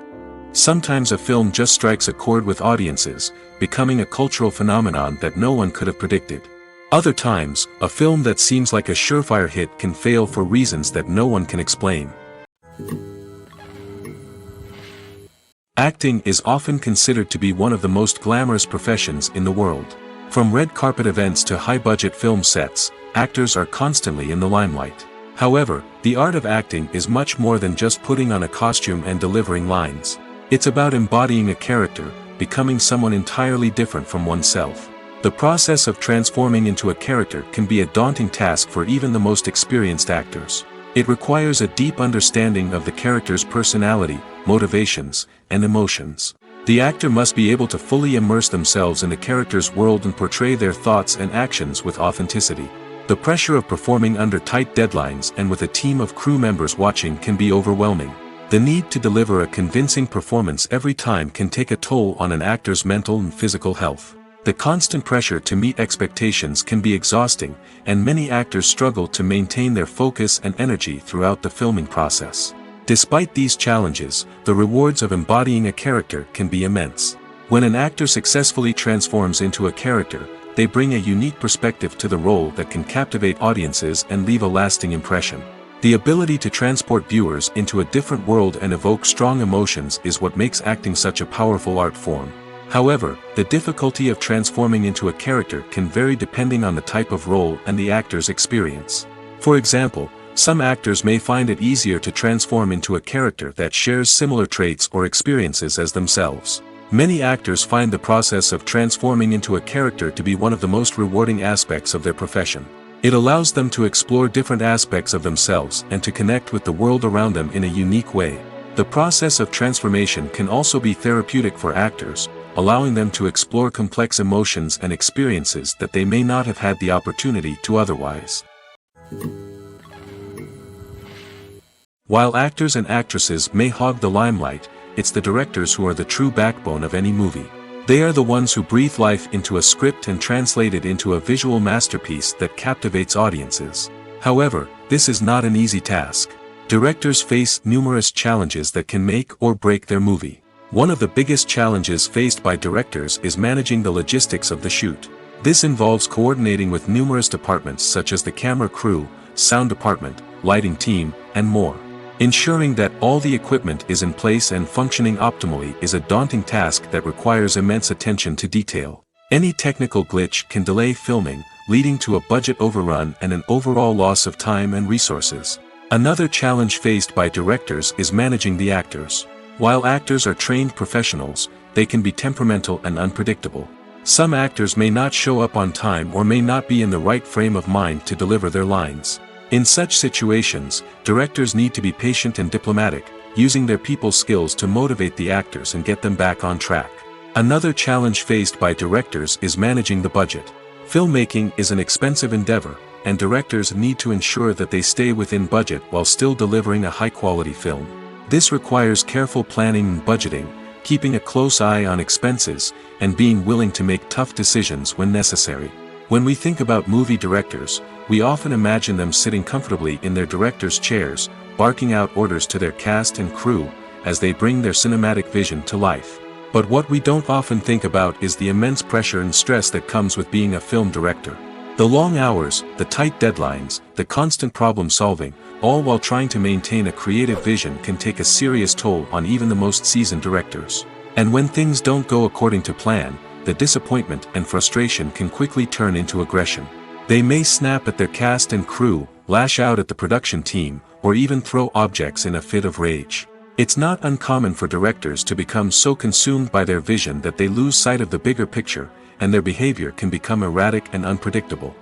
Sometimes a film just strikes a chord with audiences, becoming a cultural phenomenon that no one could have predicted. Other times, a film that seems like a surefire hit can fail for reasons that no one can explain. Acting is often considered to be one of the most glamorous professions in the world. From red carpet events to high-budget film sets, actors are constantly in the limelight. However, the art of acting is much more than just putting on a costume and delivering lines. It's about embodying a character, becoming someone entirely different from oneself. The process of transforming into a character can be a daunting task for even the most experienced actors. It requires a deep understanding of the character's personality, motivations, and emotions. The actor must be able to fully immerse themselves in the character's world and portray their thoughts and actions with authenticity. The pressure of performing under tight deadlines and with a team of crew members watching can be overwhelming. The need to deliver a convincing performance every time can take a toll on an actor's mental and physical health. The constant pressure to meet expectations can be exhausting, and many actors struggle to maintain their focus and energy throughout the filming process. Despite these challenges, the rewards of embodying a character can be immense. When an actor successfully transforms into a character, they bring a unique perspective to the role that can captivate audiences and leave a lasting impression. The ability to transport viewers into a different world and evoke strong emotions is what makes acting such a powerful art form. However, the difficulty of transforming into a character can vary depending on the type of role and the actor's experience. For example, some actors may find it easier to transform into a character that shares similar traits or experiences as themselves. Many actors find the process of transforming into a character to be one of the most rewarding aspects of their profession. It allows them to explore different aspects of themselves and to connect with the world around them in a unique way. The process of transformation can also be therapeutic for actors, allowing them to explore complex emotions and experiences that they may not have had the opportunity to otherwise. While actors and actresses may hog the limelight, it's the directors who are the true backbone of any movie. They are the ones who breathe life into a script and translate it into a visual masterpiece that captivates audiences. However, this is not an easy task. Directors face numerous challenges that can make or break their movie. One of the biggest challenges faced by directors is managing the logistics of the shoot. This involves coordinating with numerous departments such as the camera crew, sound department, lighting team, and more. Ensuring that all the equipment is in place and functioning optimally is a daunting task that requires immense attention to detail. Any technical glitch can delay filming, leading to a budget overrun and an overall loss of time and resources. Another challenge faced by directors is managing the actors. While actors are trained professionals, they can be temperamental and unpredictable. Some actors may not show up on time or may not be in the right frame of mind to deliver their lines. In such situations, directors need to be patient and diplomatic, using their people skills to motivate the actors and get them back on track. Another challenge faced by directors is managing the budget. Filmmaking is an expensive endeavor, and directors need to ensure that they stay within budget while still delivering a high-quality film. This requires careful planning and budgeting, keeping a close eye on expenses, and being willing to make tough decisions when necessary. When we think about movie directors, we often imagine them sitting comfortably in their director's chairs, barking out orders to their cast and crew, as they bring their cinematic vision to life. But what we don't often think about is the immense pressure and stress that comes with being a film director. The long hours, the tight deadlines, the constant problem solving, all while trying to maintain a creative vision can take a serious toll on even the most seasoned directors. And when things don't go according to plan, the disappointment and frustration can quickly turn into aggression. They may snap at their cast and crew, lash out at the production team, or even throw objects in a fit of rage. It's not uncommon for directors to become so consumed by their vision that they lose sight of the bigger picture, and their behavior can become erratic and unpredictable.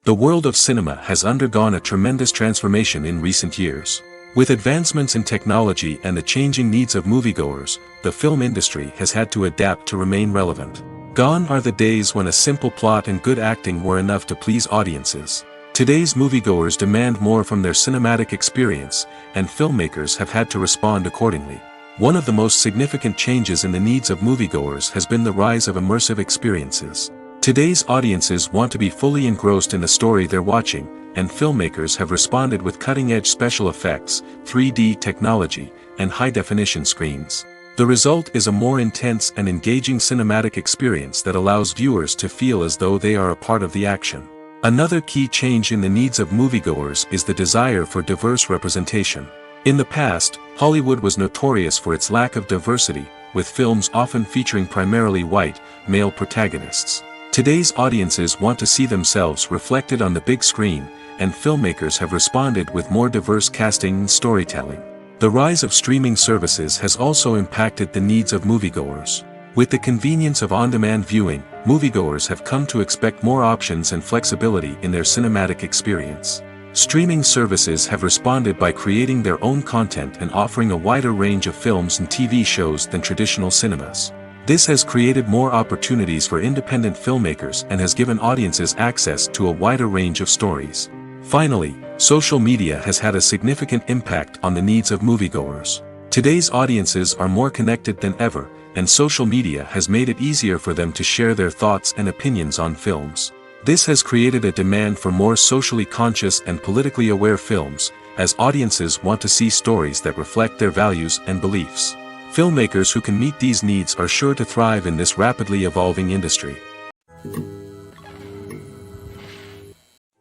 The world of cinema has undergone a tremendous transformation in recent years. With advancements in technology and the changing needs of moviegoers, the film industry has had to adapt to remain relevant. Gone are the days when a simple plot and good acting were enough to please audiences. Today's moviegoers demand more from their cinematic experience, and filmmakers have had to respond accordingly. One of the most significant changes in the needs of moviegoers has been the rise of immersive experiences. Today's audiences want to be fully engrossed in the story they're watching, and filmmakers have responded with cutting-edge special effects, 3D technology, and high-definition screens. The result is a more intense and engaging cinematic experience that allows viewers to feel as though they are a part of the action. Another key change in the needs of moviegoers is the desire for diverse representation. In the past, Hollywood was notorious for its lack of diversity, with films often featuring primarily white, male protagonists. Today's audiences want to see themselves reflected on the big screen, and filmmakers have responded with more diverse casting and storytelling. The rise of streaming services has also impacted the needs of moviegoers. With the convenience of on-demand viewing, moviegoers have come to expect more options and flexibility in their cinematic experience. Streaming services have responded by creating their own content and offering a wider range of films and TV shows than traditional cinemas. This has created more opportunities for independent filmmakers and has given audiences access to a wider range of stories. Finally, social media has had a significant impact on the needs of moviegoers. Today's audiences are more connected than ever, and social media has made it easier for them to share their thoughts and opinions on films. This has created a demand for more socially conscious and politically aware films, as audiences want to see stories that reflect their values and beliefs. Filmmakers who can meet these needs are sure to thrive in this rapidly evolving industry.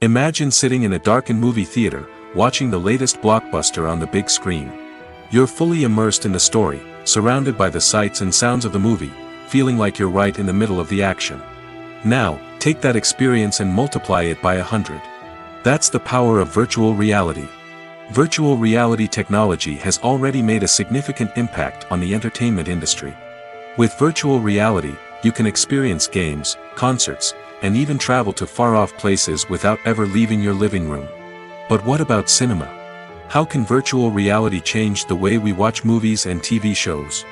Imagine sitting in a darkened movie theater, watching the latest blockbuster on the big screen. You're fully immersed in the story, surrounded by the sights and sounds of the movie, feeling like you're right in the middle of the action. Now, take that experience and multiply it by 100. That's the power of virtual reality. Virtual reality technology has already made a significant impact on the entertainment industry. With virtual reality, you can experience games, concerts, and even travel to far-off places without ever leaving your living room. But what about cinema? How can virtual reality change the way we watch movies and TV shows?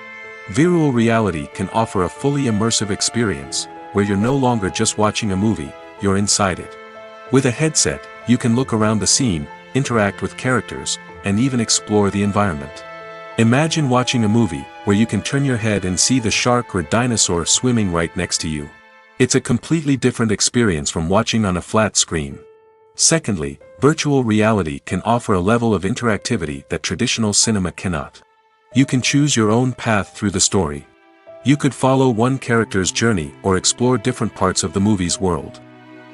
Virtual reality can offer a fully immersive experience, where you're no longer just watching a movie, you're inside it. With a headset, you can look around the scene, interact with characters, and even explore the environment. Imagine watching a movie where you can turn your head and see the shark or dinosaur swimming right next to you. It's a completely different experience from watching on a flat screen. Secondly, virtual reality can offer a level of interactivity that traditional cinema cannot. You can choose your own path through the story. You could follow one character's journey or explore different parts of the movie's world.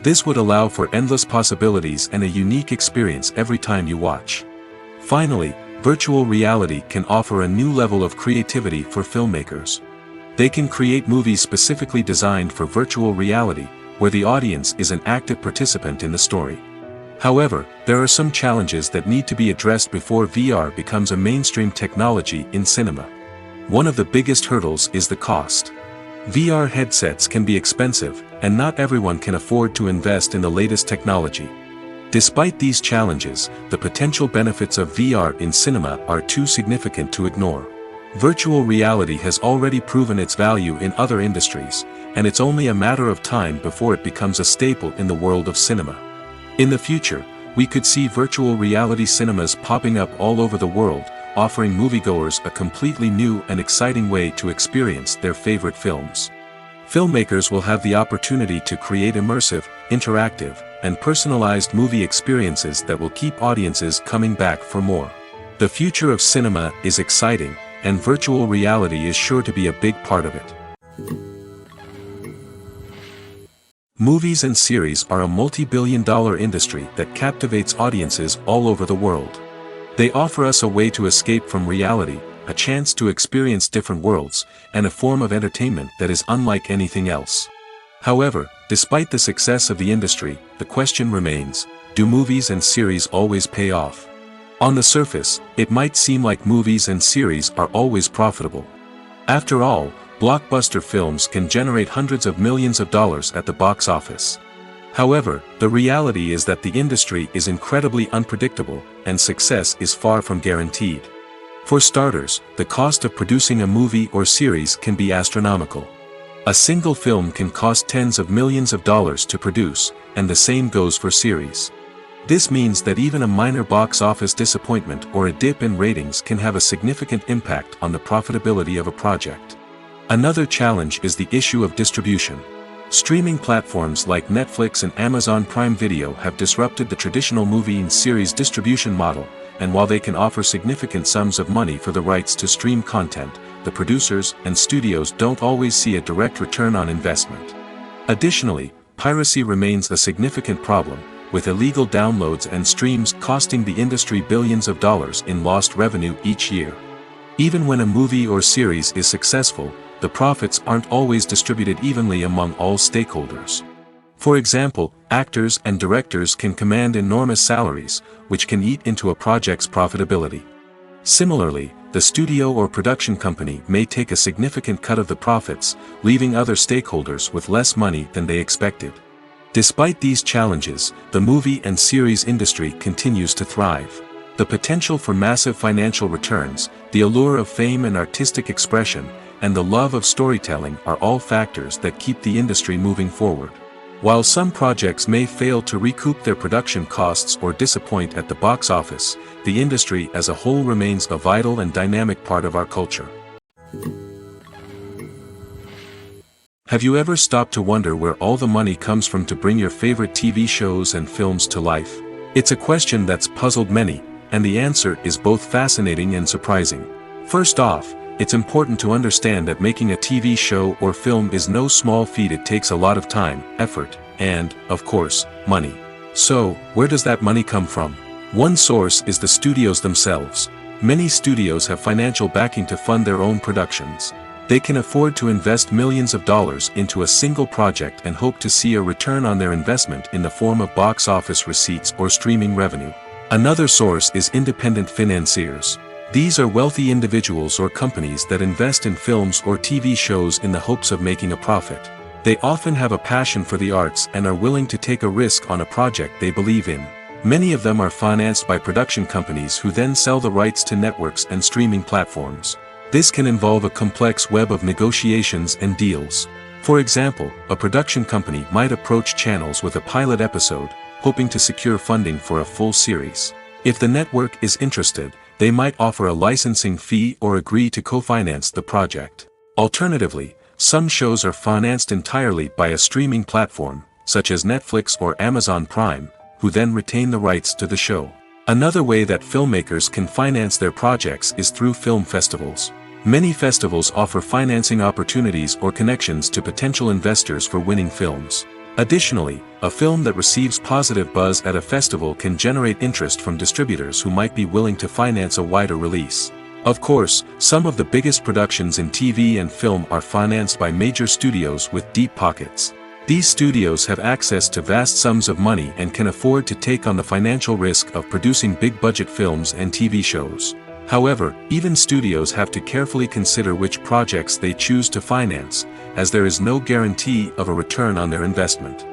This would allow for endless possibilities and a unique experience every time you watch. Finally, virtual reality can offer a new level of creativity for filmmakers. They can create movies specifically designed for virtual reality, where the audience is an active participant in the story. However, there are some challenges that need to be addressed before VR becomes a mainstream technology in cinema. One of the biggest hurdles is the cost. VR headsets can be expensive, and not everyone can afford to invest in the latest technology. Despite these challenges, the potential benefits of VR in cinema are too significant to ignore. Virtual reality has already proven its value in other industries, and it's only a matter of time before it becomes a staple in the world of cinema. In the future, we could see virtual reality cinemas popping up all over the world, offering moviegoers a completely new and exciting way to experience their favorite films. Filmmakers will have the opportunity to create immersive, interactive, and personalized movie experiences that will keep audiences coming back for more. The future of cinema is exciting, and virtual reality is sure to be a big part of it. Movies and series are a multi-billion-dollar industry that captivates audiences all over the world. They offer us a way to escape from reality, a chance to experience different worlds, and a form of entertainment that is unlike anything else. However, despite the success of the industry, the question remains, do movies and series always pay off? On the surface, it might seem like movies and series are always profitable. After all, blockbuster films can generate hundreds of millions of dollars at the box office. However, the reality is that the industry is incredibly unpredictable, and success is far from guaranteed. For starters, the cost of producing a movie or series can be astronomical. A single film can cost tens of millions of dollars to produce, and the same goes for series. This means that even a minor box office disappointment or a dip in ratings can have a significant impact on the profitability of a project. Another challenge is the issue of distribution. Streaming platforms like Netflix and Amazon Prime Video have disrupted the traditional movie and series distribution model, and while they can offer significant sums of money for the rights to stream content, the producers and studios don't always see a direct return on investment. Additionally, piracy remains a significant problem, with illegal downloads and streams costing the industry billions of dollars in lost revenue each year. Even when a movie or series is successful, the profits aren't always distributed evenly among all stakeholders. For example, actors and directors can command enormous salaries, which can eat into a project's profitability. Similarly, the studio or production company may take a significant cut of the profits, leaving other stakeholders with less money than they expected. Despite these challenges, the movie and series industry continues to thrive. The potential for massive financial returns, the allure of fame and artistic expression, and the love of storytelling are all factors that keep the industry moving forward. While some projects may fail to recoup their production costs or disappoint at the box office, the industry as a whole remains a vital and dynamic part of our culture. Have you ever stopped to wonder where all the money comes from to bring your favorite TV shows and films to life? It's a question that's puzzled many, and the answer is both fascinating and surprising. First off, it's important to understand that making a TV show or film is no small feat. It takes a lot of time, effort, and, of course, money. So, where does that money come from? One source is the studios themselves. Many studios have financial backing to fund their own productions. They can afford to invest millions of dollars into a single project and hope to see a return on their investment in the form of box office receipts or streaming revenue. Another source is independent financiers. These are wealthy individuals or companies that invest in films or TV shows in the hopes of making a profit. They often have a passion for the arts and are willing to take a risk on a project they believe in. Many of them are financed by production companies who then sell the rights to networks and streaming platforms. This can involve a complex web of negotiations and deals. For example, a production company might approach channels with a pilot episode, hoping to secure funding for a full series. If the network is interested, they might offer a licensing fee or agree to co-finance the project. Alternatively, some shows are financed entirely by a streaming platform, such as Netflix or Amazon Prime, who then retain the rights to the show. Another way that filmmakers can finance their projects is through film festivals. Many festivals offer financing opportunities or connections to potential investors for winning films. Additionally, a film that receives positive buzz at a festival can generate interest from distributors who might be willing to finance a wider release. Of course, some of the biggest productions in TV and film are financed by major studios with deep pockets. These studios have access to vast sums of money and can afford to take on the financial risk of producing big-budget films and TV shows. However, even studios have to carefully consider which projects they choose to finance, as there is no guarantee of a return on their investment.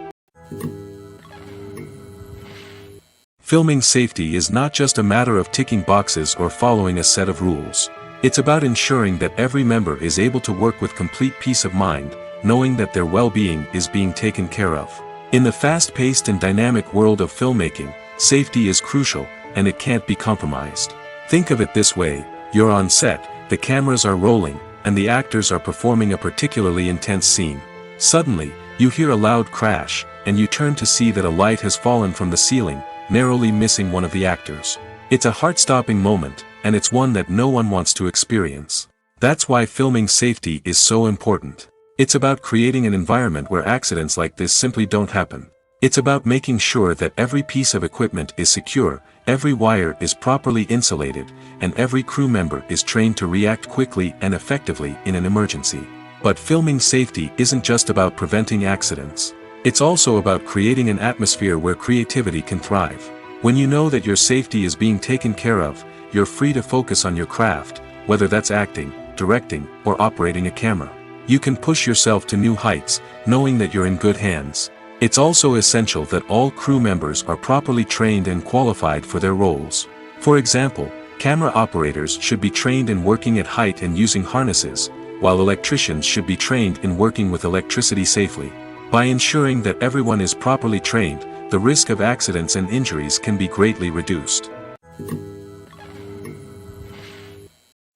Filming safety is not just a matter of ticking boxes or following a set of rules. It's about ensuring that every member is able to work with complete peace of mind, knowing that their well-being is being taken care of. In the fast-paced and dynamic world of filmmaking, safety is crucial, and it can't be compromised. Think of it this way: you're on set, the cameras are rolling, and the actors are performing a particularly intense scene. Suddenly, you hear a loud crash, and you turn to see that a light has fallen from the ceiling, narrowly missing one of the actors. It's a heart-stopping moment, and it's one that no one wants to experience. That's why filming safety is so important. It's about creating an environment where accidents like this simply don't happen. It's about making sure that every piece of equipment is secure, every wire is properly insulated, and every crew member is trained to react quickly and effectively in an emergency. But filming safety isn't just about preventing accidents. It's also about creating an atmosphere where creativity can thrive. When you know that your safety is being taken care of, you're free to focus on your craft, whether that's acting, directing, or operating a camera. You can push yourself to new heights, knowing that you're in good hands. It's also essential that all crew members are properly trained and qualified for their roles. For example, camera operators should be trained in working at height and using harnesses, while electricians should be trained in working with electricity safely. By ensuring that everyone is properly trained, the risk of accidents and injuries can be greatly reduced.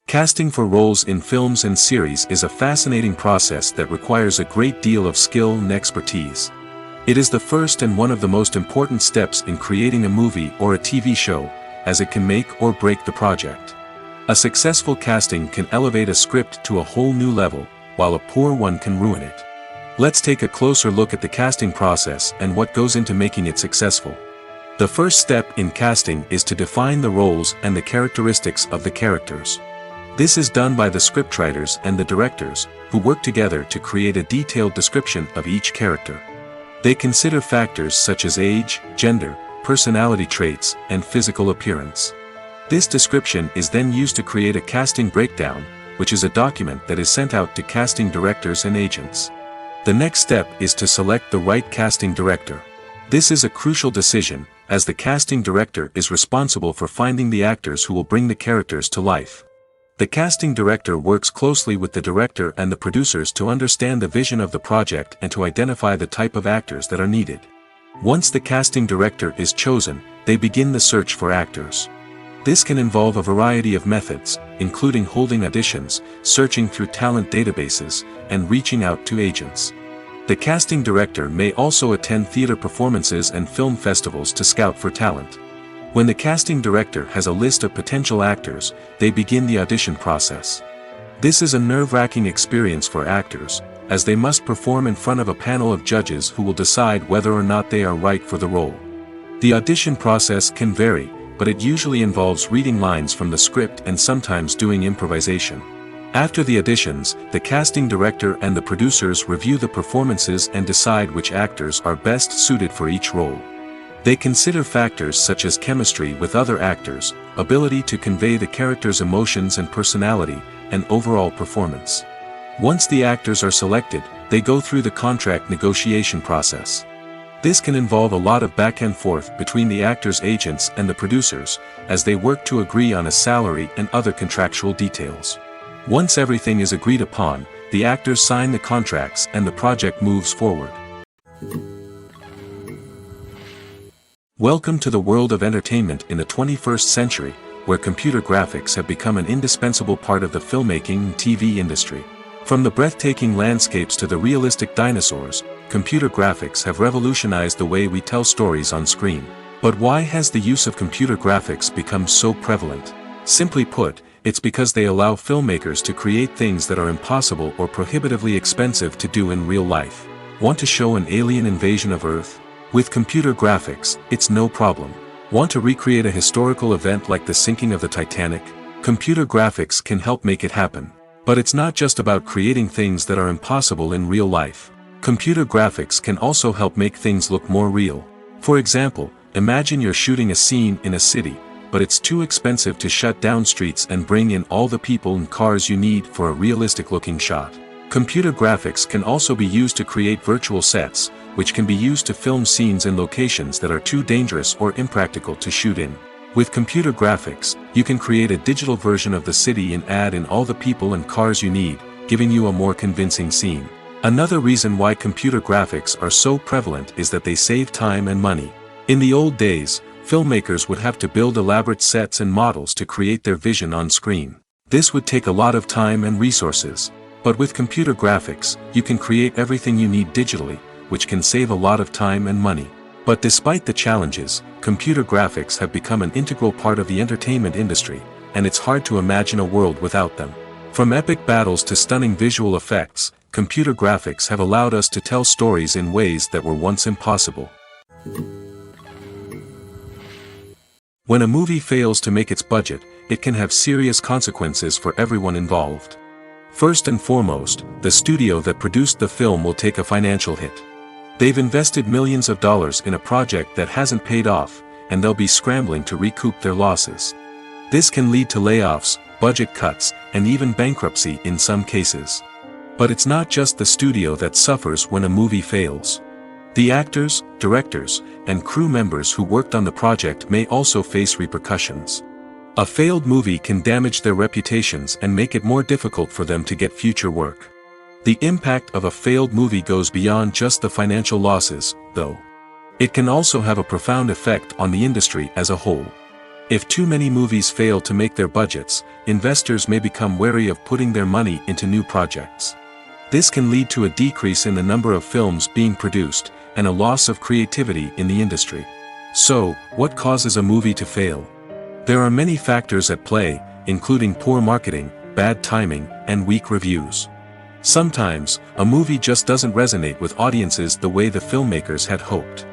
Casting for roles in films and series is a fascinating process that requires a great deal of skill and expertise. It is the first and one of the most important steps in creating a movie or a TV show, as it can make or break the project. A successful casting can elevate a script to a whole new level, while a poor one can ruin it. Let's take a closer look at the casting process and what goes into making it successful. The first step in casting is to define the roles and the characteristics of the characters. This is done by the scriptwriters and the directors, who work together to create a detailed description of each character. They consider factors such as age, gender, personality traits, and physical appearance. This description is then used to create a casting breakdown, which is a document that is sent out to casting directors and agents. The next step is to select the right casting director. This is a crucial decision, as the casting director is responsible for finding the actors who will bring the characters to life. The casting director works closely with the director and the producers to understand the vision of the project and to identify the type of actors that are needed. Once the casting director is chosen, they begin the search for actors. This can involve a variety of methods, including holding auditions, searching through talent databases, and reaching out to agents. The casting director may also attend theater performances and film festivals to scout for talent. When the casting director has a list of potential actors, they begin the audition process. This is a nerve-wracking experience for actors, as they must perform in front of a panel of judges who will decide whether or not they are right for the role. The audition process can vary, but it usually involves reading lines from the script and sometimes doing improvisation. After the auditions, the casting director and the producers review the performances and decide which actors are best suited for each role. They consider factors such as chemistry with other actors, ability to convey the character's emotions and personality, and overall performance. Once the actors are selected, they go through the contract negotiation process. This can involve a lot of back and forth between the actors' agents and the producers, as they work to agree on a salary and other contractual details. Once everything is agreed upon, the actors sign the contracts and the project moves forward. Welcome to the world of entertainment in the 21st century, where computer graphics have become an indispensable part of the filmmaking and TV industry. From the breathtaking landscapes to the realistic dinosaurs, computer graphics have revolutionized the way we tell stories on screen. But why has the use of computer graphics become so prevalent? Simply put, it's because they allow filmmakers to create things that are impossible or prohibitively expensive to do in real life. Want to show an alien invasion of Earth? With computer graphics, it's no problem. Want to recreate a historical event like the sinking of the Titanic? Computer graphics can help make it happen. But it's not just about creating things that are impossible in real life. Computer graphics can also help make things look more real. For example, imagine you're shooting a scene in a city, but it's too expensive to shut down streets and bring in all the people and cars you need for a realistic-looking shot. Computer graphics can also be used to create virtual sets, which can be used to film scenes in locations that are too dangerous or impractical to shoot in. With computer graphics, you can create a digital version of the city and add in all the people and cars you need, giving you a more convincing scene. Another reason why computer graphics are so prevalent is that they save time and money. In the old days, filmmakers would have to build elaborate sets and models to create their vision on screen. This would take a lot of time and resources. But with computer graphics, you can create everything you need digitally, which can save a lot of time and money. But despite the challenges, computer graphics have become an integral part of the entertainment industry, and it's hard to imagine a world without them. From epic battles to stunning visual effects, computer graphics have allowed us to tell stories in ways that were once impossible. When a movie fails to make its budget, it can have serious consequences for everyone involved. First and foremost, the studio that produced the film will take a financial hit. They've invested millions of dollars in a project that hasn't paid off, and they'll be scrambling to recoup their losses. This can lead to layoffs, budget cuts, and even bankruptcy in some cases. But it's not just the studio that suffers when a movie fails. The actors, directors, and crew members who worked on the project may also face repercussions. A failed movie can damage their reputations and make it more difficult for them to get future work. The impact of a failed movie goes beyond just the financial losses, though. It can also have a profound effect on the industry as a whole. If too many movies fail to make their budgets, investors may become wary of putting their money into new projects. This can lead to a decrease in the number of films being produced, and a loss of creativity in the industry. So, what causes a movie to fail? There are many factors at play, including poor marketing, bad timing, and weak reviews. Sometimes, a movie just doesn't resonate with audiences the way the filmmakers had hoped.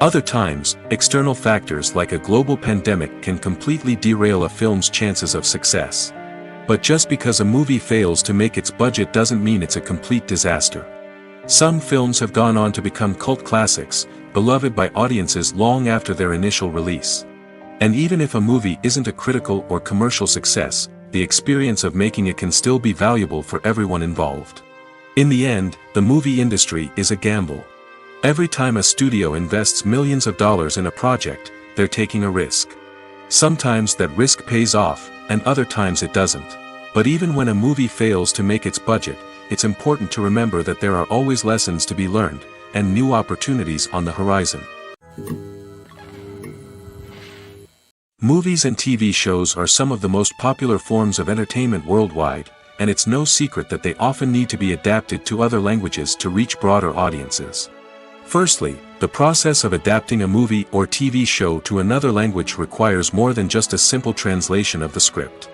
Other times, external factors like a global pandemic can completely derail a film's chances of success. But just because a movie fails to make its budget doesn't mean it's a complete disaster. Some films have gone on to become cult classics, beloved by audiences long after their initial release. And even if a movie isn't a critical or commercial success, the experience of making it can still be valuable for everyone involved. In the end, the movie industry is a gamble. Every time a studio invests millions of dollars in a project, they're taking a risk. Sometimes that risk pays off, and other times it doesn't. But even when a movie fails to make its budget, it's important to remember that there are always lessons to be learned, and new opportunities on the horizon. Movies and TV shows are some of the most popular forms of entertainment worldwide, and it's no secret that they often need to be adapted to other languages to reach broader audiences. Firstly, the process of adapting a movie or TV show to another language requires more than just a simple translation of the script.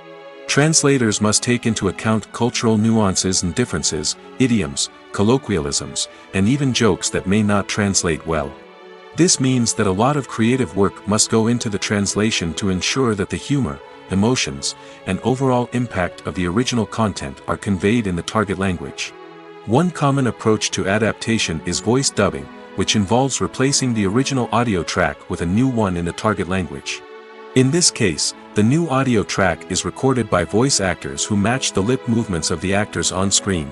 Translators must take into account cultural nuances and differences, idioms, colloquialisms, and even jokes that may not translate well. This means that a lot of creative work must go into the translation to ensure that the humor, emotions, and overall impact of the original content are conveyed in the target language. One common approach to adaptation is voice dubbing, which involves replacing the original audio track with a new one in the target language. In this case, the new audio track is recorded by voice actors who match the lip movements of the actors on screen.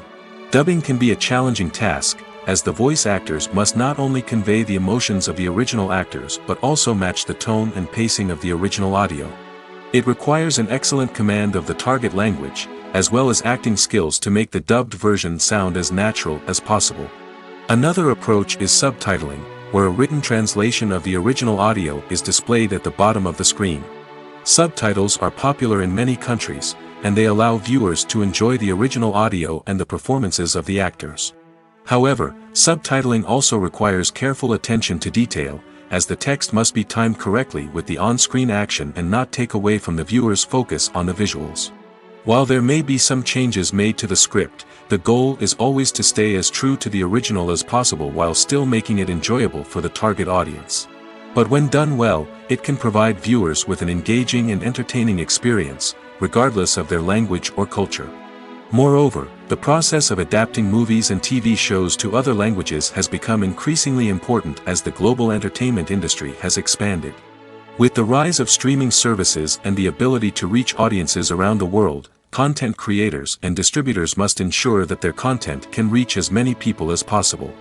Dubbing can be a challenging task, as the voice actors must not only convey the emotions of the original actors but also match the tone and pacing of the original audio. It requires an excellent command of the target language, as well as acting skills to make the dubbed version sound as natural as possible. Another approach is subtitling, where a written translation of the original audio is displayed at the bottom of the screen. Subtitles are popular in many countries, and they allow viewers to enjoy the original audio and the performances of the actors. However, subtitling also requires careful attention to detail, as the text must be timed correctly with the on-screen action and not take away from the viewer's focus on the visuals. While there may be some changes made to the script, the goal is always to stay as true to the original as possible while still making it enjoyable for the target audience. But when done well, it can provide viewers with an engaging and entertaining experience, regardless of their language or culture. Moreover, the process of adapting movies and TV shows to other languages has become increasingly important as the global entertainment industry has expanded. With the rise of streaming services and the ability to reach audiences around the world, content creators and distributors must ensure that their content can reach as many people as possible.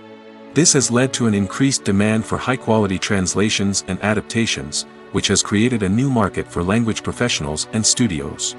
This has led to an increased demand for high-quality translations and adaptations, which has created a new market for language professionals and studios.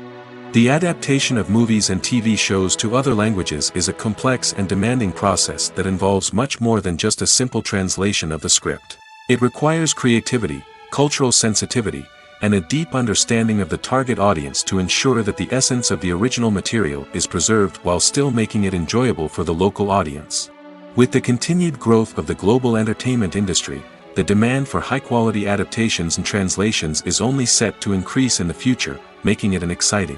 The adaptation of movies and TV shows to other languages is a complex and demanding process that involves much more than just a simple translation of the script. It requires creativity, cultural sensitivity, and a deep understanding of the target audience to ensure that the essence of the original material is preserved while still making it enjoyable for the local audience. With the continued growth of the global entertainment industry, the demand for high-quality adaptations and translations is only set to increase in the future, making it an exciting.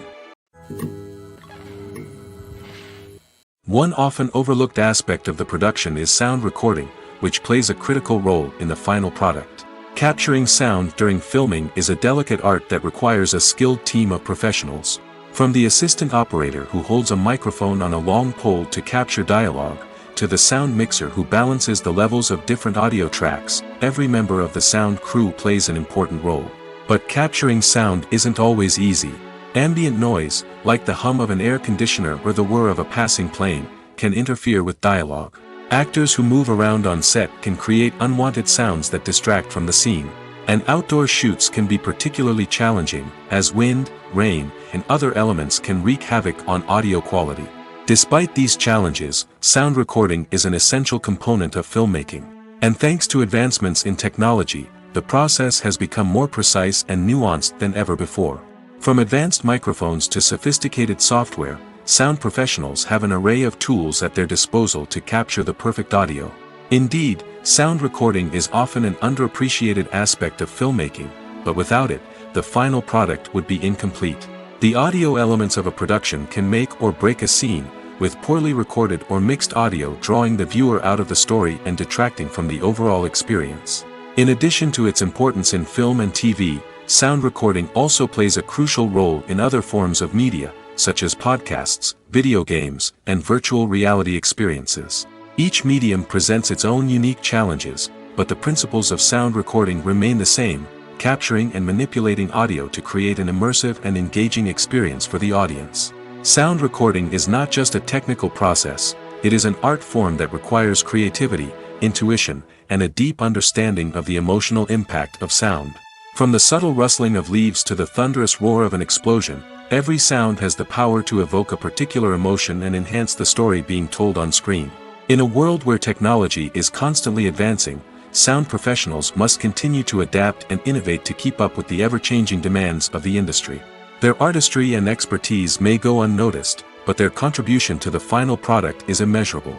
One often overlooked aspect of the production is sound recording, which plays a critical role in the final product. Capturing sound during filming is a delicate art that requires a skilled team of professionals. From the assistant operator who holds a microphone on a long pole to capture dialogue, to the sound mixer who balances the levels of different audio tracks, every member of the sound crew plays an important role. But capturing sound isn't always easy. Ambient noise, like the hum of an air conditioner or the whir of a passing plane, can interfere with dialogue. Actors who move around on set can create unwanted sounds that distract from the scene. And outdoor shoots can be particularly challenging, as wind, rain, and other elements can wreak havoc on audio quality. Despite these challenges, sound recording is an essential component of filmmaking. And thanks to advancements in technology, the process has become more precise and nuanced than ever before. From advanced microphones to sophisticated software, sound professionals have an array of tools at their disposal to capture the perfect audio. Indeed, sound recording is often an underappreciated aspect of filmmaking, but without it, the final product would be incomplete. The audio elements of a production can make or break a scene, with poorly recorded or mixed audio drawing the viewer out of the story and detracting from the overall experience. In addition to its importance in film and TV, sound recording also plays a crucial role in other forms of media, such as podcasts, video games, and virtual reality experiences. Each medium presents its own unique challenges, but the principles of sound recording remain the same: capturing and manipulating audio to create an immersive and engaging experience for the audience. Sound recording is not just a technical process, it is an art form that requires creativity, intuition, and a deep understanding of the emotional impact of sound. From the subtle rustling of leaves to the thunderous roar of an explosion, every sound has the power to evoke a particular emotion and enhance the story being told on screen. In a world where technology is constantly advancing, sound professionals must continue to adapt and innovate to keep up with the ever-changing demands of the industry. Their artistry and expertise may go unnoticed, but their contribution to the final product is immeasurable.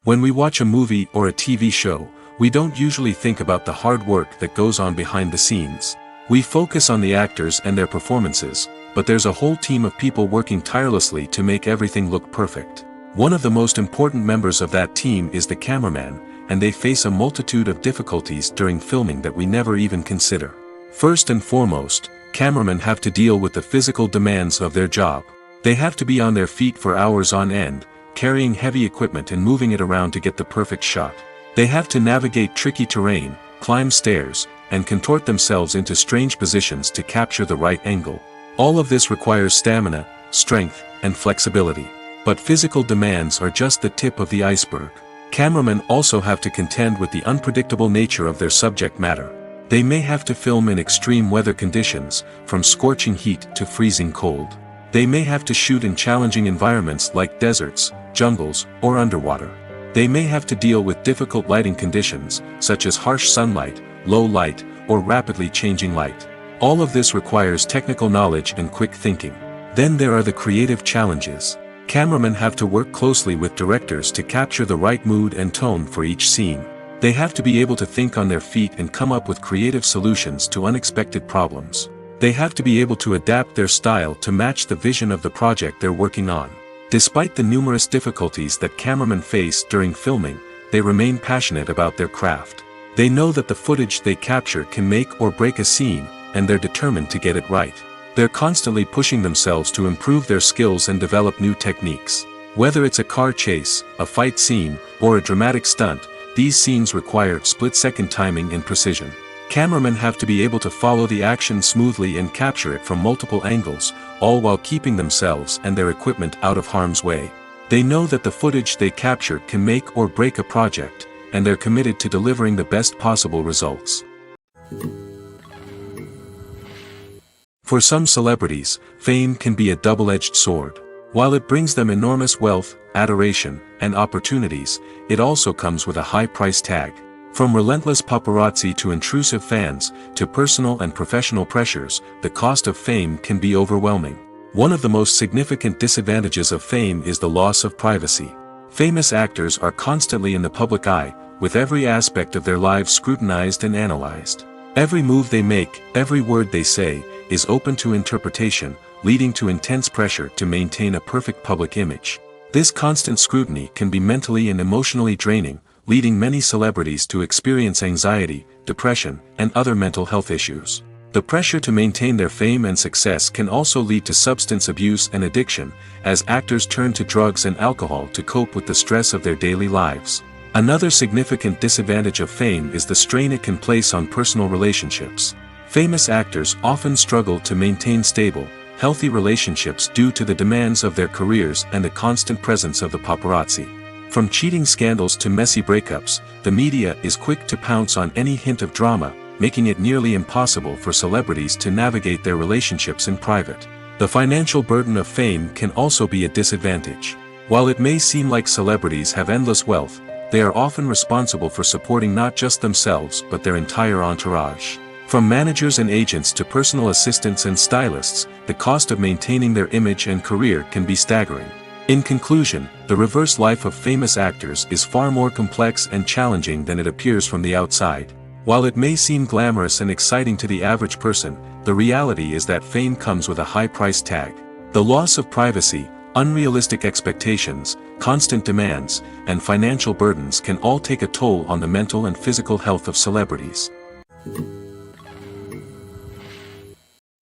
When we watch a movie or a TV show, we don't usually think about the hard work that goes on behind the scenes. We focus on the actors and their performances, but there's a whole team of people working tirelessly to make everything look perfect. One of the most important members of that team is the cameraman, and they face a multitude of difficulties during filming that we never even consider. First and foremost, cameramen have to deal with the physical demands of their job. They have to be on their feet for hours on end, carrying heavy equipment and moving it around to get the perfect shot. They have to navigate tricky terrain, climb stairs, and contort themselves into strange positions to capture the right angle. All of this requires stamina, strength, and flexibility. But physical demands are just the tip of the iceberg. Cameramen also have to contend with the unpredictable nature of their subject matter. They may have to film in extreme weather conditions, from scorching heat to freezing cold. They may have to shoot in challenging environments like deserts, jungles, or underwater. They may have to deal with difficult lighting conditions, such as harsh sunlight, low light, or rapidly changing light. All of this requires technical knowledge and quick thinking. Then there are the creative challenges. Cameramen have to work closely with directors to capture the right mood and tone for each scene. They have to be able to think on their feet and come up with creative solutions to unexpected problems. They have to be able to adapt their style to match the vision of the project they're working on. Despite the numerous difficulties that cameramen face during filming, they remain passionate about their craft. They know that the footage they capture can make or break a scene, and they're determined to get it right. They're constantly pushing themselves to improve their skills and develop new techniques. Whether it's a car chase, a fight scene, or a dramatic stunt, these scenes require split-second timing and precision. Cameramen have to be able to follow the action smoothly and capture it from multiple angles, all while keeping themselves and their equipment out of harm's way. They know that the footage they capture can make or break a project, and they're committed to delivering the best possible results. For some celebrities, fame can be a double-edged sword. While it brings them enormous wealth, adoration, and opportunities, it also comes with a high price tag. From relentless paparazzi to intrusive fans, to personal and professional pressures, the cost of fame can be overwhelming. One of the most significant disadvantages of fame is the loss of privacy. Famous actors are constantly in the public eye, with every aspect of their lives scrutinized and analyzed. Every move they make, every word they say, is open to interpretation, leading to intense pressure to maintain a perfect public image. This constant scrutiny can be mentally and emotionally draining, leading many celebrities to experience anxiety, depression, and other mental health issues. The pressure to maintain their fame and success can also lead to substance abuse and addiction, as actors turn to drugs and alcohol to cope with the stress of their daily lives. Another significant disadvantage of fame is the strain it can place on personal relationships. Famous actors often struggle to maintain stable, healthy relationships due to the demands of their careers and the constant presence of the paparazzi. From cheating scandals to messy breakups, the media is quick to pounce on any hint of drama, making it nearly impossible for celebrities to navigate their relationships in private. The financial burden of fame can also be a disadvantage. While it may seem like celebrities have endless wealth, they are often responsible for supporting not just themselves but their entire entourage. From managers and agents to personal assistants and stylists, the cost of maintaining their image and career can be staggering. In conclusion, the reverse life of famous actors is far more complex and challenging than it appears from the outside. While it may seem glamorous and exciting to the average person, the reality is that fame comes with a high price tag. The loss of privacy, unrealistic expectations, constant demands, and financial burdens can all take a toll on the mental and physical health of celebrities.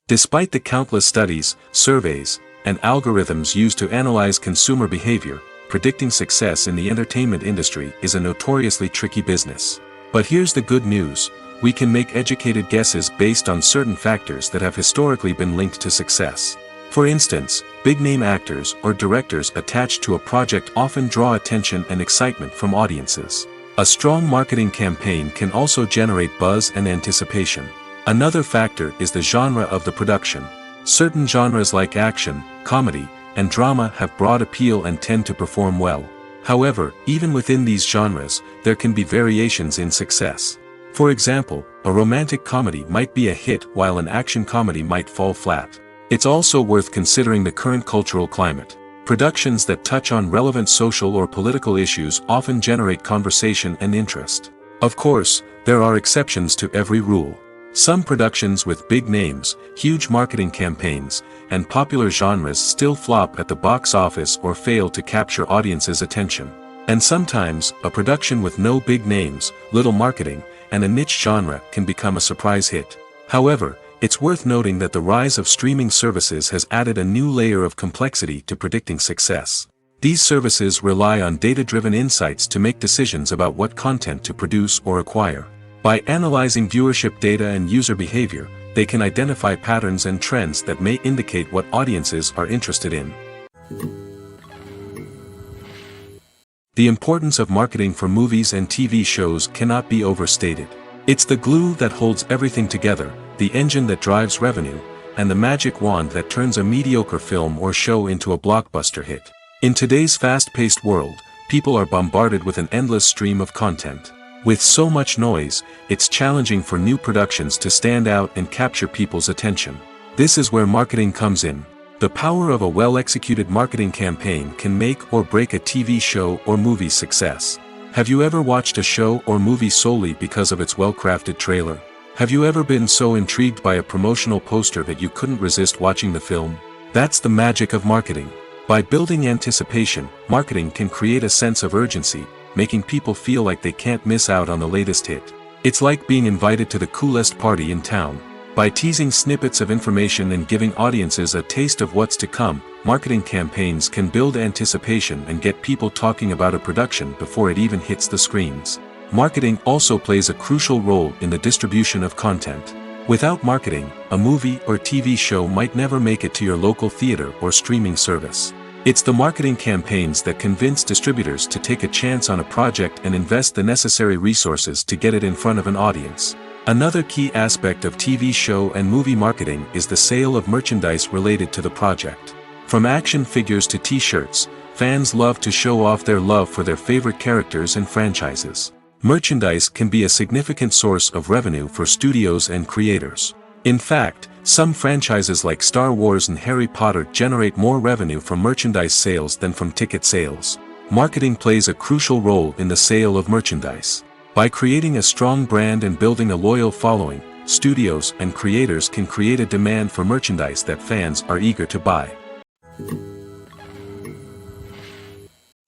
Despite the countless studies, surveys, and algorithms used to analyze consumer behavior, predicting success in the entertainment industry is a notoriously tricky business. But here's the good news: we can make educated guesses based on certain factors that have historically been linked to success. For instance, big-name actors or directors attached to a project often draw attention and excitement from audiences. A strong marketing campaign can also generate buzz and anticipation. Another factor is the genre of the production. Certain genres like action, comedy, and drama have broad appeal and tend to perform well. However, even within these genres, there can be variations in success. For example, a romantic comedy might be a hit while an action comedy might fall flat. It's also worth considering the current cultural climate. Productions that touch on relevant social or political issues often generate conversation and interest. Of course, there are exceptions to every rule. Some productions with big names, huge marketing campaigns, and popular genres still flop at the box office or fail to capture audiences' attention. And sometimes, a production with no big names, little marketing, and a niche genre can become a surprise hit. However, it's worth noting that the rise of streaming services has added a new layer of complexity to predicting success. These services rely on data-driven insights to make decisions about what content to produce or acquire. By analyzing viewership data and user behavior, they can identify patterns and trends that may indicate what audiences are interested in. The importance of marketing for movies and TV shows cannot be overstated. It's the glue that holds everything together, the engine that drives revenue, and the magic wand that turns a mediocre film or show into a blockbuster hit. In today's fast-paced world, people are bombarded with an endless stream of content. With so much noise, it's challenging for new productions to stand out and capture people's attention. This is where marketing comes in. The power of a well-executed marketing campaign can make or break a TV show or movie's success. Have you ever watched a show or movie solely because of its well-crafted trailer? Have you ever been so intrigued by a promotional poster that you couldn't resist watching the film? That's the magic of marketing. By building anticipation, marketing can create a sense of urgency, making people feel like they can't miss out on the latest hit. It's like being invited to the coolest party in town. By teasing snippets of information and giving audiences a taste of what's to come, marketing campaigns can build anticipation and get people talking about a production before it even hits the screens. marketing also plays a crucial role in the distribution of content. Without marketing, a movie or TV show might never make it to your local theater or streaming service. It's the marketing campaigns that convince distributors to take a chance on a project and invest the necessary resources to get it in front of an audience. Another key aspect of TV show and movie marketing is the sale of merchandise related to the project. From action figures to t-shirts, fans love to show off their love for their favorite characters and franchises. Merchandise can be a significant source of revenue for studios and creators. In fact, some franchises like Star Wars and Harry Potter generate more revenue from merchandise sales than from ticket sales. Marketing plays a crucial role in the sale of merchandise. By creating a strong brand and building a loyal following, studios and creators can create a demand for merchandise that fans are eager to buy.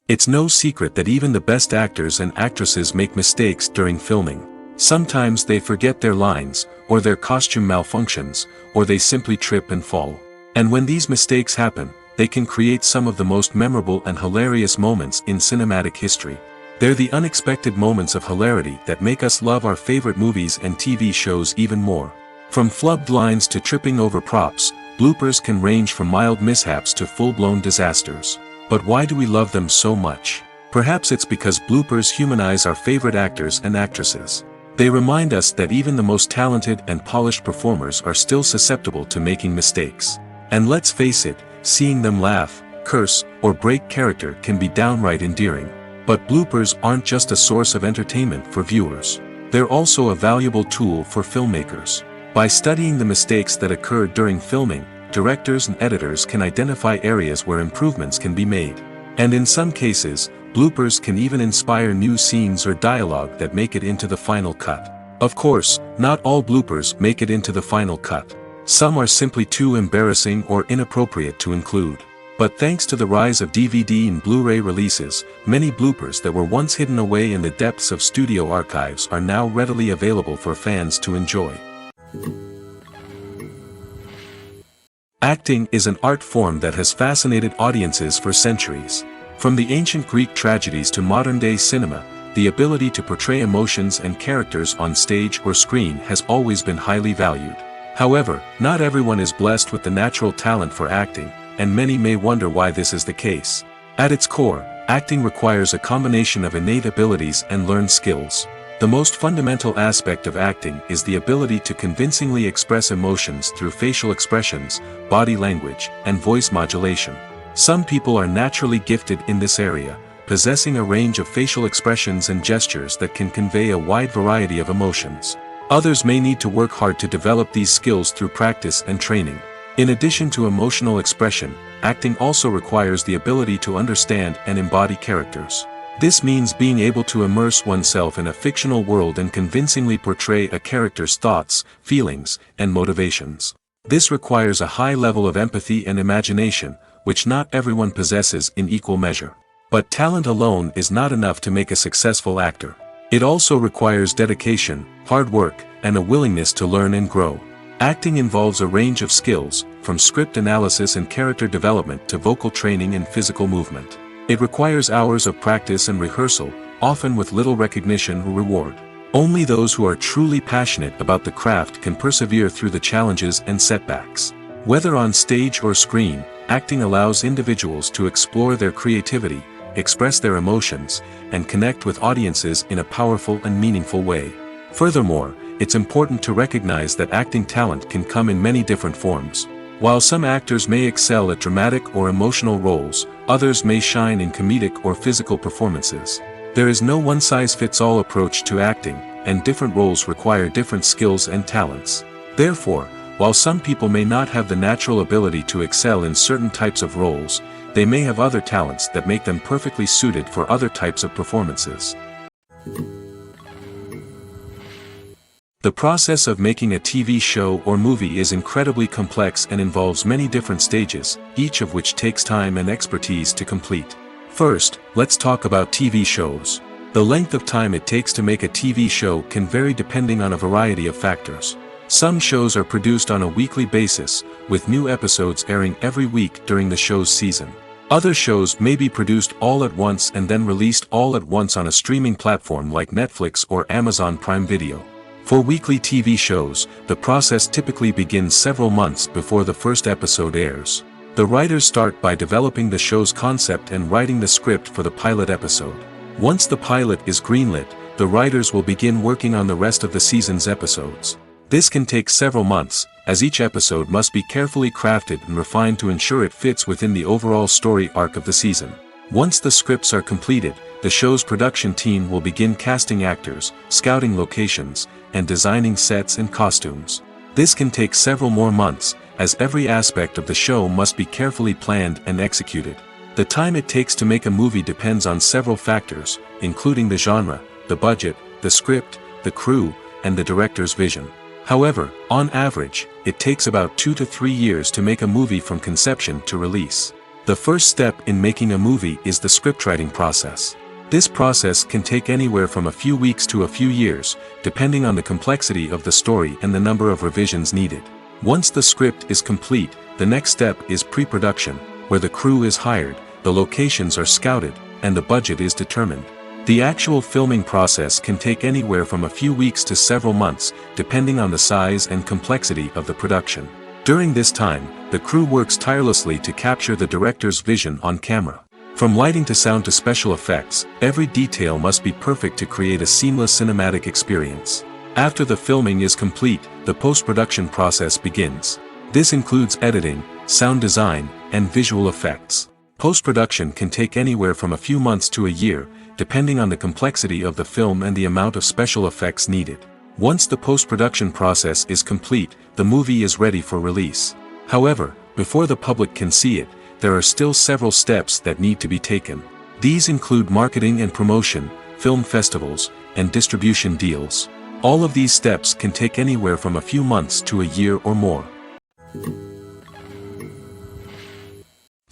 It's no secret that even the best actors and actresses make mistakes during filming. Sometimes they forget their lines, or their costume malfunctions, or they simply trip and fall. And when these mistakes happen, they can create some of the most memorable and hilarious moments in cinematic history. They're the unexpected moments of hilarity that make us love our favorite movies and TV shows even more. From flubbed lines to tripping over props, bloopers can range from mild mishaps to full-blown disasters. But why do we love them so much? Perhaps it's because bloopers humanize our favorite actors and actresses. They remind us that even the most talented and polished performers are still susceptible to making mistakes. And let's face it, seeing them laugh, curse, or break character can be downright endearing. But bloopers aren't just a source of entertainment for viewers. They're also a valuable tool for filmmakers. By studying the mistakes that occurred during filming, directors and editors can identify areas where improvements can be made. And in some cases, bloopers can even inspire new scenes or dialogue that make it into the final cut. Of course, not all bloopers make it into the final cut. Some are simply too embarrassing or inappropriate to include. But thanks to the rise of DVD and Blu-ray releases, many bloopers that were once hidden away in the depths of studio archives are now readily available for fans to enjoy. Acting is an art form that has fascinated audiences for centuries. From the ancient Greek tragedies to modern-day cinema, the ability to portray emotions and characters on stage or screen has always been highly valued. However, not everyone is blessed with the natural talent for acting, and many may wonder why this is the case. At its core, acting requires a combination of innate abilities and learned skills. The most fundamental aspect of acting is the ability to convincingly express emotions through facial expressions, body language, and voice modulation. Some people are naturally gifted in this area, possessing a range of facial expressions and gestures that can convey a wide variety of emotions. Others may need to work hard to develop these skills through practice and training. In addition to emotional expression, acting also requires the ability to understand and embody characters. This means being able to immerse oneself in a fictional world and convincingly portray a character's thoughts, feelings, and motivations. This requires a high level of empathy and imagination, which not everyone possesses in equal measure. But talent alone is not enough to make a successful actor. It also requires dedication, hard work, and a willingness to learn and grow. Acting involves a range of skills, from script analysis and character development to vocal training and physical movement. It requires hours of practice and rehearsal, often with little recognition or reward. Only those who are truly passionate about the craft can persevere through the challenges and setbacks. Whether on stage or screen, acting allows individuals to explore their creativity, express their emotions, and connect with audiences in a powerful and meaningful way. Furthermore, it's important to recognize that acting talent can come in many different forms. While some actors may excel at dramatic or emotional roles, others may shine in comedic or physical performances. There is no one-size-fits-all approach to acting, and different roles require different skills and talents. Therefore, while some people may not have the natural ability to excel in certain types of roles, they may have other talents that make them perfectly suited for other types of performances. The process of making a TV show or movie is incredibly complex and involves many different stages, each of which takes time and expertise to complete. First, let's talk about TV shows. The length of time it takes to make a TV show can vary depending on a variety of factors. Some shows are produced on a weekly basis, with new episodes airing every week during the show's season. Other shows may be produced all at once and then released all at once on a streaming platform like Netflix or Amazon Prime Video. For weekly TV shows, the process typically begins several months before the first episode airs. The writers start by developing the show's concept and writing the script for the pilot episode. Once the pilot is greenlit, the writers will begin working on the rest of the season's episodes. This can take several months, as each episode must be carefully crafted and refined to ensure it fits within the overall story arc of the season. Once the scripts are completed, the show's production team will begin casting actors, scouting locations, and designing sets and costumes. This can take several more months, as every aspect of the show must be carefully planned and executed. The time it takes to make a movie depends on several factors, including the genre, the budget, the script, the crew, and the director's vision. However, on average, it takes about 2 to 3 years to make a movie from conception to release. The first step in making a movie is the scriptwriting process. This process can take anywhere from a few weeks to a few years, depending on the complexity of the story and the number of revisions needed. Once the script is complete, the next step is pre-production, where the crew is hired, the locations are scouted, and the budget is determined. The actual filming process can take anywhere from a few weeks to several months, depending on the size and complexity of the production. During this time, the crew works tirelessly to capture the director's vision on camera. From lighting to sound to special effects, every detail must be perfect to create a seamless cinematic experience. After the filming is complete, the post-production process begins. This includes editing, sound design, and visual effects. Post-production can take anywhere from a few months to a year, depending on the complexity of the film and the amount of special effects needed. Once the post-production process is complete, the movie is ready for release. However, before the public can see it, there are still several steps that need to be taken. These include marketing and promotion, film festivals, and distribution deals. All of these steps can take anywhere from a few months to a year or more.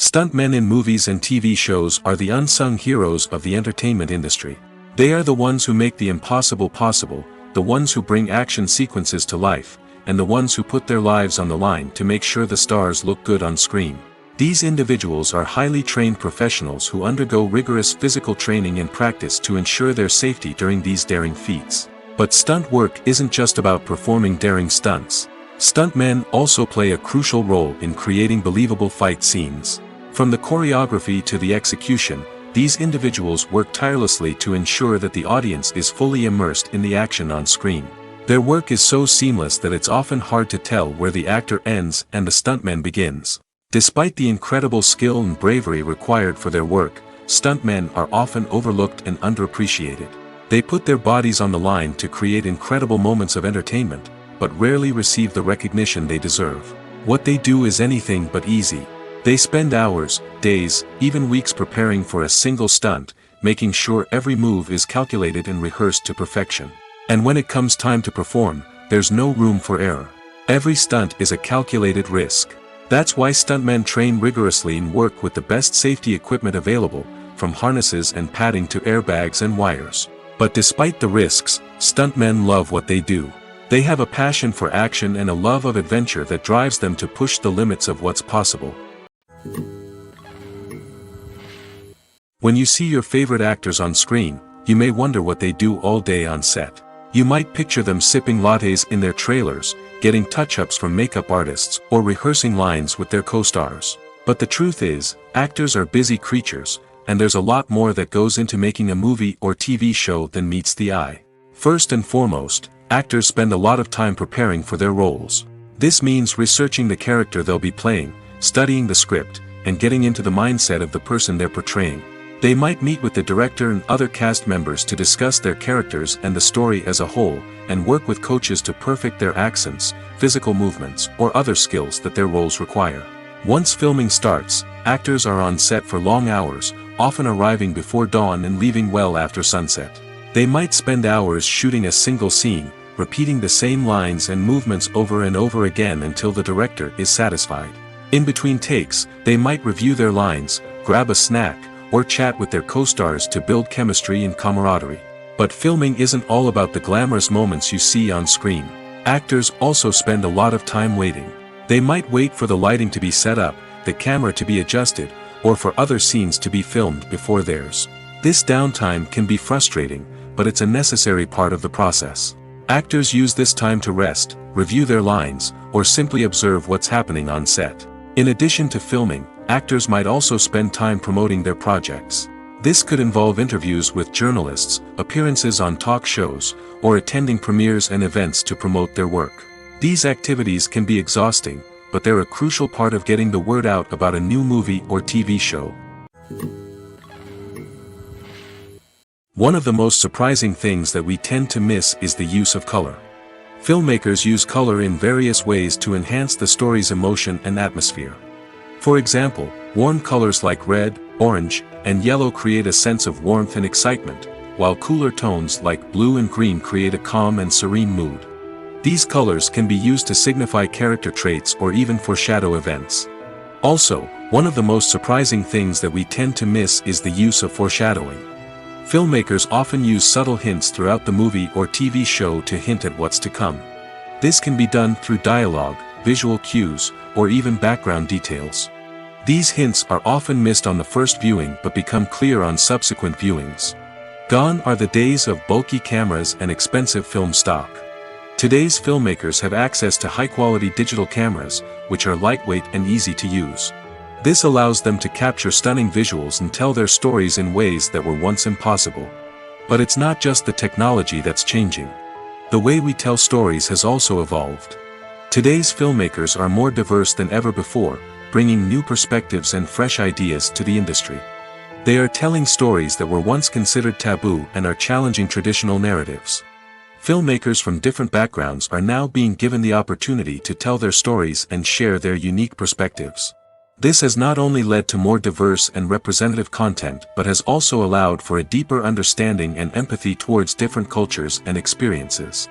Stuntmen in movies and TV shows are the unsung heroes of the entertainment industry. They are the ones who make the impossible possible, the ones who bring action sequences to life, and the ones who put their lives on the line to make sure the stars look good on screen. These individuals are highly trained professionals who undergo rigorous physical training and practice to ensure their safety during these daring feats. But stunt work isn't just about performing daring stunts. Stuntmen also play a crucial role in creating believable fight scenes. From the choreography to the execution, these individuals work tirelessly to ensure that the audience is fully immersed in the action on screen. Their work is so seamless that it's often hard to tell where the actor ends and the stuntman begins. Despite the incredible skill and bravery required for their work, stuntmen are often overlooked and underappreciated. They put their bodies on the line to create incredible moments of entertainment, but rarely receive the recognition they deserve. What they do is anything but easy. They spend hours, days, even weeks preparing for a single stunt, making sure every move is calculated and rehearsed to perfection. And when it comes time to perform, there's no room for error. Every stunt is a calculated risk. That's why stuntmen train rigorously and work with the best safety equipment available, from harnesses and padding to airbags and wires. But despite the risks, stuntmen love what they do. They have a passion for action and a love of adventure that drives them to push the limits of what's possible. When you see your favorite actors on screen, you may wonder what they do all day on set. You might picture them sipping lattes in their trailers, getting touch-ups from makeup artists, or rehearsing lines with their co-stars. But the truth is, actors are busy creatures, and there's a lot more that goes into making a movie or TV show than meets the eye. First and foremost, actors spend a lot of time preparing for their roles. This means researching the character they'll be playing, studying the script, and getting into the mindset of the person they're portraying. They might meet with the director and other cast members to discuss their characters and the story as a whole, and work with coaches to perfect their accents, physical movements, or other skills that their roles require. Once filming starts, actors are on set for long hours, often arriving before dawn and leaving well after sunset. They might spend hours shooting a single scene, repeating the same lines and movements over and over again until the director is satisfied. In between takes, they might review their lines, grab a snack, or chat with their co-stars to build chemistry and camaraderie. But filming isn't all about the glamorous moments you see on screen. Actors also spend a lot of time waiting. They might wait for the lighting to be set up, the camera to be adjusted, or for other scenes to be filmed before theirs. This downtime can be frustrating, but it's a necessary part of the process. Actors use this time to rest, review their lines, or simply observe what's happening on set. In addition to filming, actors might also spend time promoting their projects. This could involve interviews with journalists, appearances on talk shows, or attending premieres and events to promote their work. These activities can be exhausting, but they're a crucial part of getting the word out about a new movie or TV show. One of the most surprising things that we tend to miss is the use of color. Filmmakers use color in various ways to enhance the story's emotion and atmosphere. For example, warm colors like red, orange, and yellow create a sense of warmth and excitement, while cooler tones like blue and green create a calm and serene mood. These colors can be used to signify character traits or even foreshadow events. Also, one of the most surprising things that we tend to miss is the use of foreshadowing. Filmmakers often use subtle hints throughout the movie or TV show to hint at what's to come. This can be done through dialogue, visual cues, or even background details. These hints are often missed on the first viewing but become clear on subsequent viewings. Gone are the days of bulky cameras and expensive film stock. Today's filmmakers have access to high-quality digital cameras, which are lightweight and easy to use. This allows them to capture stunning visuals and tell their stories in ways that were once impossible. But it's not just the technology that's changing. The way we tell stories has also evolved. Today's filmmakers are more diverse than ever before, bringing new perspectives and fresh ideas to the industry. They are telling stories that were once considered taboo and are challenging traditional narratives. Filmmakers from different backgrounds are now being given the opportunity to tell their stories and share their unique perspectives. This has not only led to more diverse and representative content but has also allowed for a deeper understanding and empathy towards different cultures and experiences.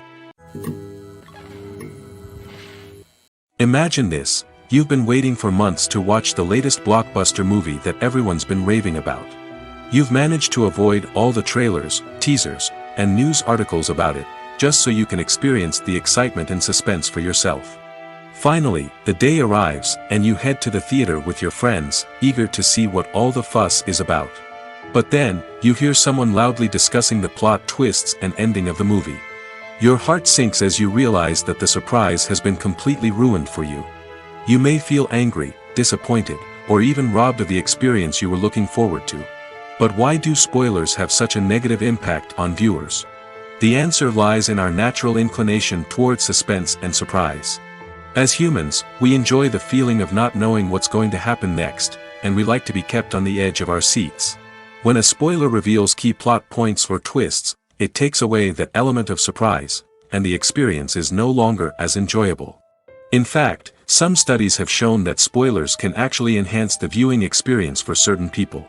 Imagine this. You've been waiting for months to watch the latest blockbuster movie that everyone's been raving about. You've managed to avoid all the trailers, teasers, and news articles about it, just so you can experience the excitement and suspense for yourself. Finally, the day arrives, and you head to the theater with your friends, eager to see what all the fuss is about. But then, you hear someone loudly discussing the plot twists and ending of the movie. Your heart sinks as you realize that the surprise has been completely ruined for you. You may feel angry, disappointed, or even robbed of the experience you were looking forward to. But why do spoilers have such a negative impact on viewers? The answer lies in our natural inclination toward suspense and surprise. As humans, we enjoy the feeling of not knowing what's going to happen next, and we like to be kept on the edge of our seats. When a spoiler reveals key plot points or twists, it takes away that element of surprise, and the experience is no longer as enjoyable. In fact, some studies have shown that spoilers can actually enhance the viewing experience for certain people.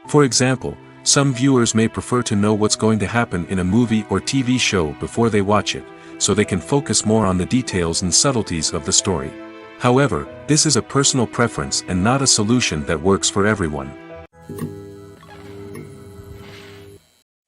For example, some viewers may prefer to know what's going to happen in a movie or TV show before they watch it, so they can focus more on the details and subtleties of the story. However, this is a personal preference and not a solution that works for everyone.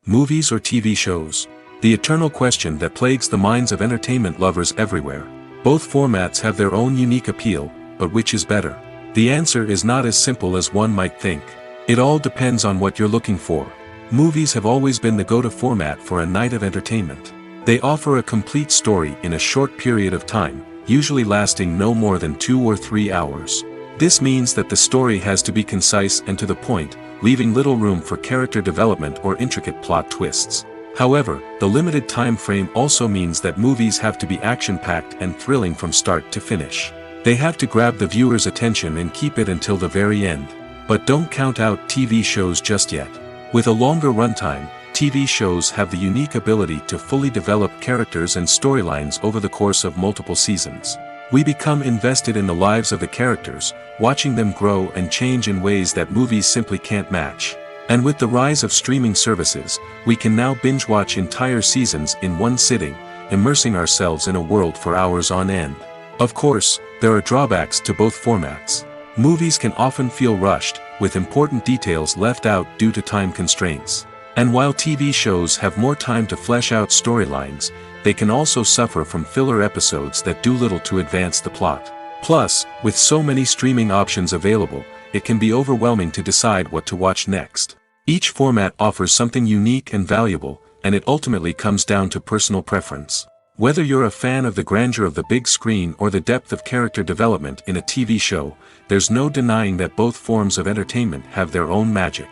Movies or TV shows? The eternal question that plagues the minds of entertainment lovers everywhere. Both formats have their own unique appeal, but which is better? The answer is not as simple as one might think. It all depends on what you're looking for. Movies have always been the go-to format for a night of entertainment. They offer a complete story in a short period of time, usually lasting no more than 2 or 3 hours. This means that the story has to be concise and to the point, leaving little room for character development or intricate plot twists. However, the limited time frame also means that movies have to be action-packed and thrilling from start to finish. They have to grab the viewer's attention and keep it until the very end. But don't count out TV shows just yet. With a longer runtime, TV shows have the unique ability to fully develop characters and storylines over the course of multiple seasons. We become invested in the lives of the characters, watching them grow and change in ways that movies simply can't match. And with the rise of streaming services, we can now binge-watch entire seasons in one sitting, immersing ourselves in a world for hours on end. Of course, there are drawbacks to both formats. Movies can often feel rushed, with important details left out due to time constraints. And while TV shows have more time to flesh out storylines, they can also suffer from filler episodes that do little to advance the plot. Plus, with so many streaming options available, it can be overwhelming to decide what to watch next. Each format offers something unique and valuable, and it ultimately comes down to personal preference. Whether you're a fan of the grandeur of the big screen or the depth of character development in a TV show, there's no denying that both forms of entertainment have their own magic.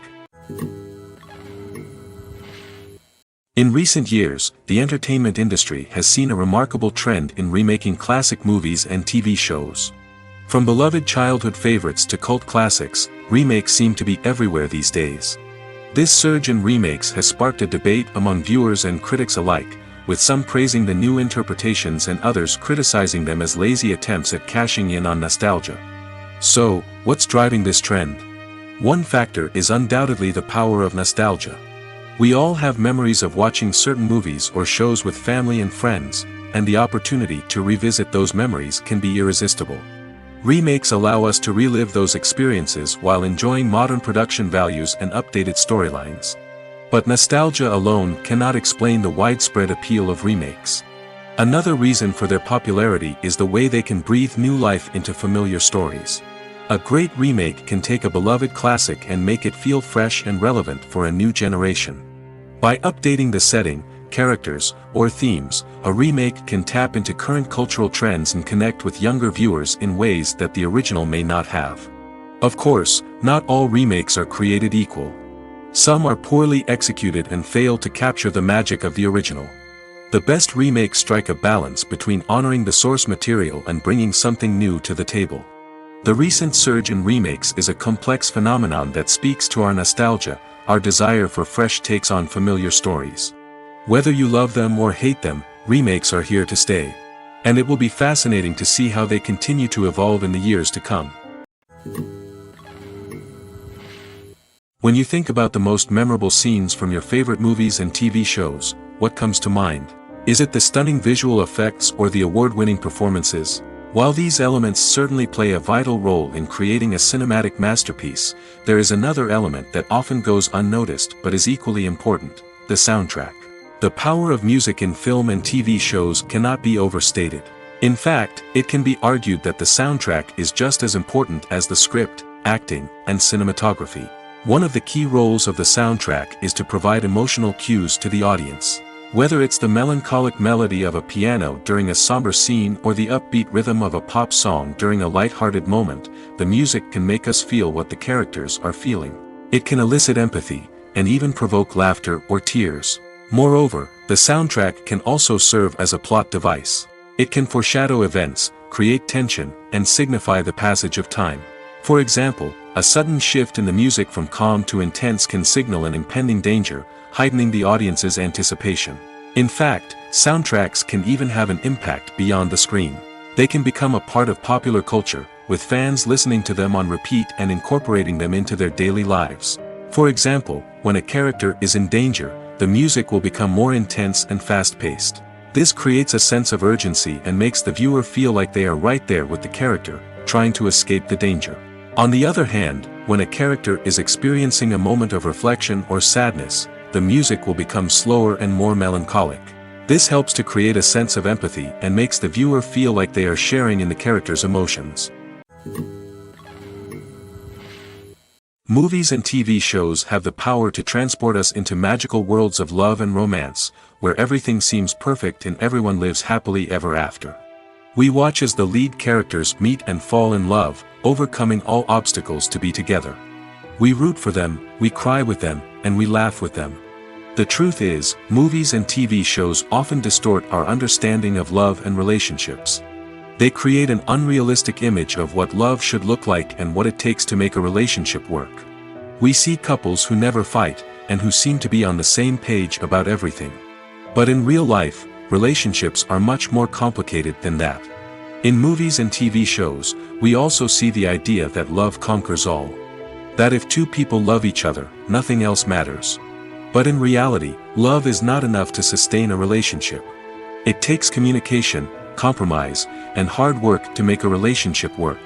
In recent years, the entertainment industry has seen a remarkable trend in remaking classic movies and TV shows. From beloved childhood favorites to cult classics, remakes seem to be everywhere these days. This surge in remakes has sparked a debate among viewers and critics alike, with some praising the new interpretations and others criticizing them as lazy attempts at cashing in on nostalgia. So, what's driving this trend? One factor is undoubtedly the power of nostalgia. We all have memories of watching certain movies or shows with family and friends, and the opportunity to revisit those memories can be irresistible. Remakes allow us to relive those experiences while enjoying modern production values and updated storylines. But nostalgia alone cannot explain the widespread appeal of remakes. Another reason for their popularity is the way they can breathe new life into familiar stories. A great remake can take a beloved classic and make it feel fresh and relevant for a new generation. By updating the setting, characters, or themes, a remake can tap into current cultural trends and connect with younger viewers in ways that the original may not have. Of course, not all remakes are created equal. Some are poorly executed and fail to capture the magic of the original. The best remakes strike a balance between honoring the source material and bringing something new to the table. The recent surge in remakes is a complex phenomenon that speaks to our nostalgia, our desire for fresh takes on familiar stories. Whether you love them or hate them, remakes are here to stay. And it will be fascinating to see how they continue to evolve in the years to come. When you think about the most memorable scenes from your favorite movies and TV shows, what comes to mind? Is it the stunning visual effects or the award-winning performances? While these elements certainly play a vital role in creating a cinematic masterpiece, there is another element that often goes unnoticed but is equally important: the soundtrack. The power of music in film and TV shows cannot be overstated. In fact, it can be argued that the soundtrack is just as important as the script, acting, and cinematography. One of the key roles of the soundtrack is to provide emotional cues to the audience. Whether it's the melancholic melody of a piano during a somber scene or the upbeat rhythm of a pop song during a light-hearted moment, the music can make us feel what the characters are feeling. It can elicit empathy, and even provoke laughter or tears. Moreover, the soundtrack can also serve as a plot device. It can foreshadow events, create tension, and signify the passage of time. For example, a sudden shift in the music from calm to intense can signal an impending danger, heightening the audience's anticipation. In fact, soundtracks can even have an impact beyond the screen. They can become a part of popular culture, with fans listening to them on repeat and incorporating them into their daily lives. For example, when a character is in danger, the music will become more intense and fast-paced. This creates a sense of urgency and makes the viewer feel like they are right there with the character, trying to escape the danger. On the other hand, when a character is experiencing a moment of reflection or sadness, the music will become slower and more melancholic. This helps to create a sense of empathy and makes the viewer feel like they are sharing in the character's emotions. Movies and TV shows have the power to transport us into magical worlds of love and romance, where everything seems perfect and everyone lives happily ever after. We watch as the lead characters meet and fall in love, overcoming all obstacles to be together. We root for them, we cry with them, and we laugh with them. The truth is, movies and TV shows often distort our understanding of love and relationships. They create an unrealistic image of what love should look like and what it takes to make a relationship work. We see couples who never fight, and who seem to be on the same page about everything. But in real life, relationships are much more complicated than that. In movies and TV shows, we also see the idea that love conquers all. That if two people love each other, nothing else matters. But in reality, love is not enough to sustain a relationship. It takes communication, compromise, and hard work to make a relationship work.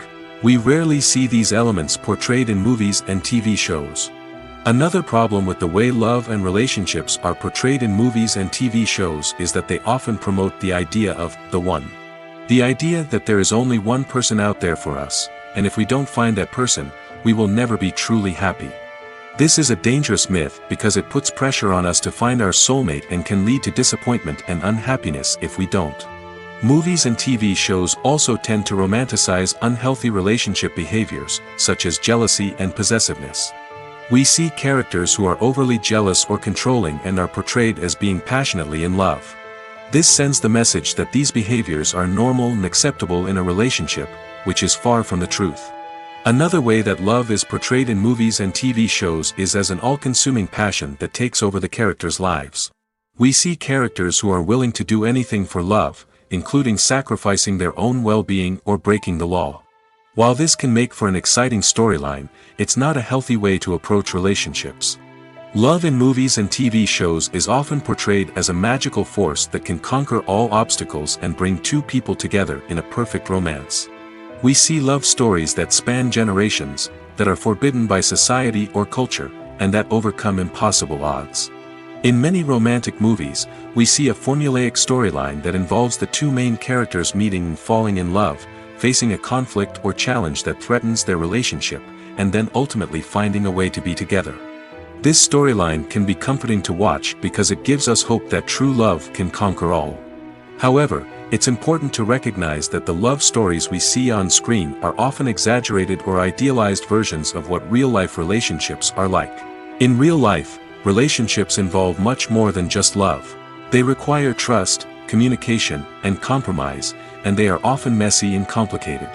We rarely see these elements portrayed in movies and TV shows. Another problem with the way love and relationships are portrayed in movies and TV shows is that they often promote the idea of the one. The idea that there is only one person out there for us, and if we don't find that person, we will never be truly happy. This is a dangerous myth because it puts pressure on us to find our soulmate and can lead to disappointment and unhappiness if we don't. Movies and TV shows also tend to romanticize unhealthy relationship behaviors, such as jealousy and possessiveness. We see characters who are overly jealous or controlling and are portrayed as being passionately in love. This sends the message that these behaviors are normal and acceptable in a relationship, which is far from the truth. Another way that love is portrayed in movies and TV shows is as an all-consuming passion that takes over the characters' lives. We see characters who are willing to do anything for love, including sacrificing their own well-being or breaking the law. While this can make for an exciting storyline, it's not a healthy way to approach relationships. Love in movies and TV shows is often portrayed as a magical force that can conquer all obstacles and bring two people together in a perfect romance. We see love stories that span generations, that are forbidden by society or culture, and that overcome impossible odds. In many romantic movies, we see a formulaic storyline that involves the two main characters meeting and falling in love, facing a conflict or challenge that threatens their relationship, and then ultimately finding a way to be together. This storyline can be comforting to watch because it gives us hope that true love can conquer all. However, it's important to recognize that the love stories we see on screen are often exaggerated or idealized versions of what real-life relationships are like. In real life, relationships involve much more than just love. They require trust, communication, and compromise, and they are often messy and complicated.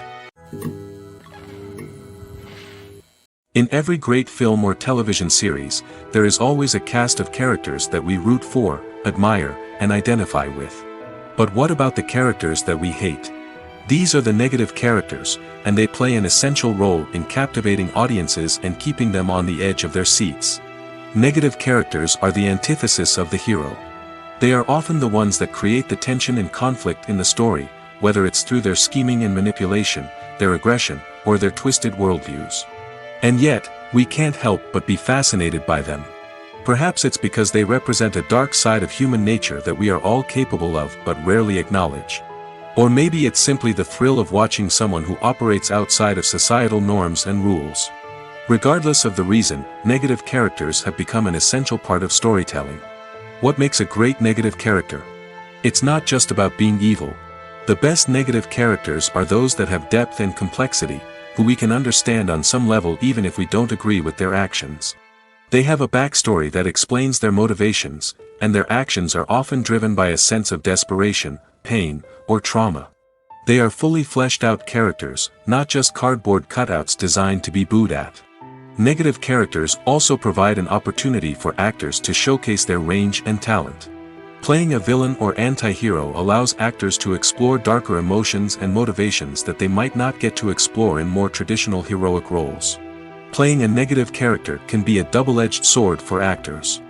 In every great film or television series, there is always a cast of characters that we root for, admire, and identify with. But what about the characters that we hate? These are the negative characters, and they play an essential role in captivating audiences and keeping them on the edge of their seats. Negative characters are the antithesis of the hero. They are often the ones that create the tension and conflict in the story, whether it's through their scheming and manipulation, their aggression, or their twisted worldviews. And yet, we can't help but be fascinated by them. Perhaps it's because they represent a dark side of human nature that we are all capable of but rarely acknowledge. Or maybe it's simply the thrill of watching someone who operates outside of societal norms and rules. Regardless of the reason, negative characters have become an essential part of storytelling. What makes a great negative character? It's not just about being evil. The best negative characters are those that have depth and complexity, who we can understand on some level even if we don't agree with their actions. They have a backstory that explains their motivations, and their actions are often driven by a sense of desperation, pain, or trauma. They are fully fleshed out characters, not just cardboard cutouts designed to be booed at. Negative characters also provide an opportunity for actors to showcase their range and talent. Playing a villain or anti-hero allows actors to explore darker emotions and motivations that they might not get to explore in more traditional heroic roles. Playing a negative character can be a double-edged sword for actors.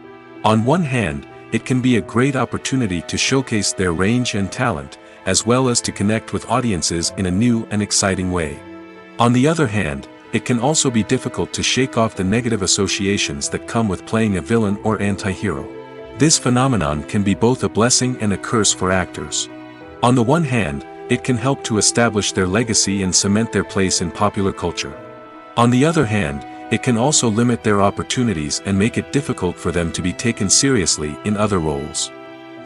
On one hand, it can be a great opportunity to showcase their range and talent, as well as to connect with audiences in a new and exciting way. On the other hand, it can also be difficult to shake off the negative associations that come with playing a villain or anti-hero. This phenomenon can be both a blessing and a curse for actors. On the one hand, it can help to establish their legacy and cement their place in popular culture. On the other hand, it can also limit their opportunities and make it difficult for them to be taken seriously in other roles.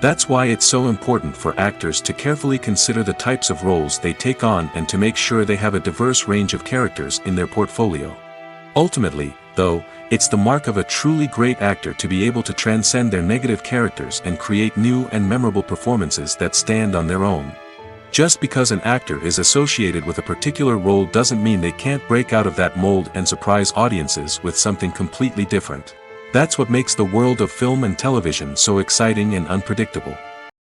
That's why it's so important for actors to carefully consider the types of roles they take on and to make sure they have a diverse range of characters in their portfolio. Ultimately, though, it's the mark of a truly great actor to be able to transcend their negative characters and create new and memorable performances that stand on their own. Just because an actor is associated with a particular role doesn't mean they can't break out of that mold and surprise audiences with something completely different. That's what makes the world of film and television so exciting and unpredictable.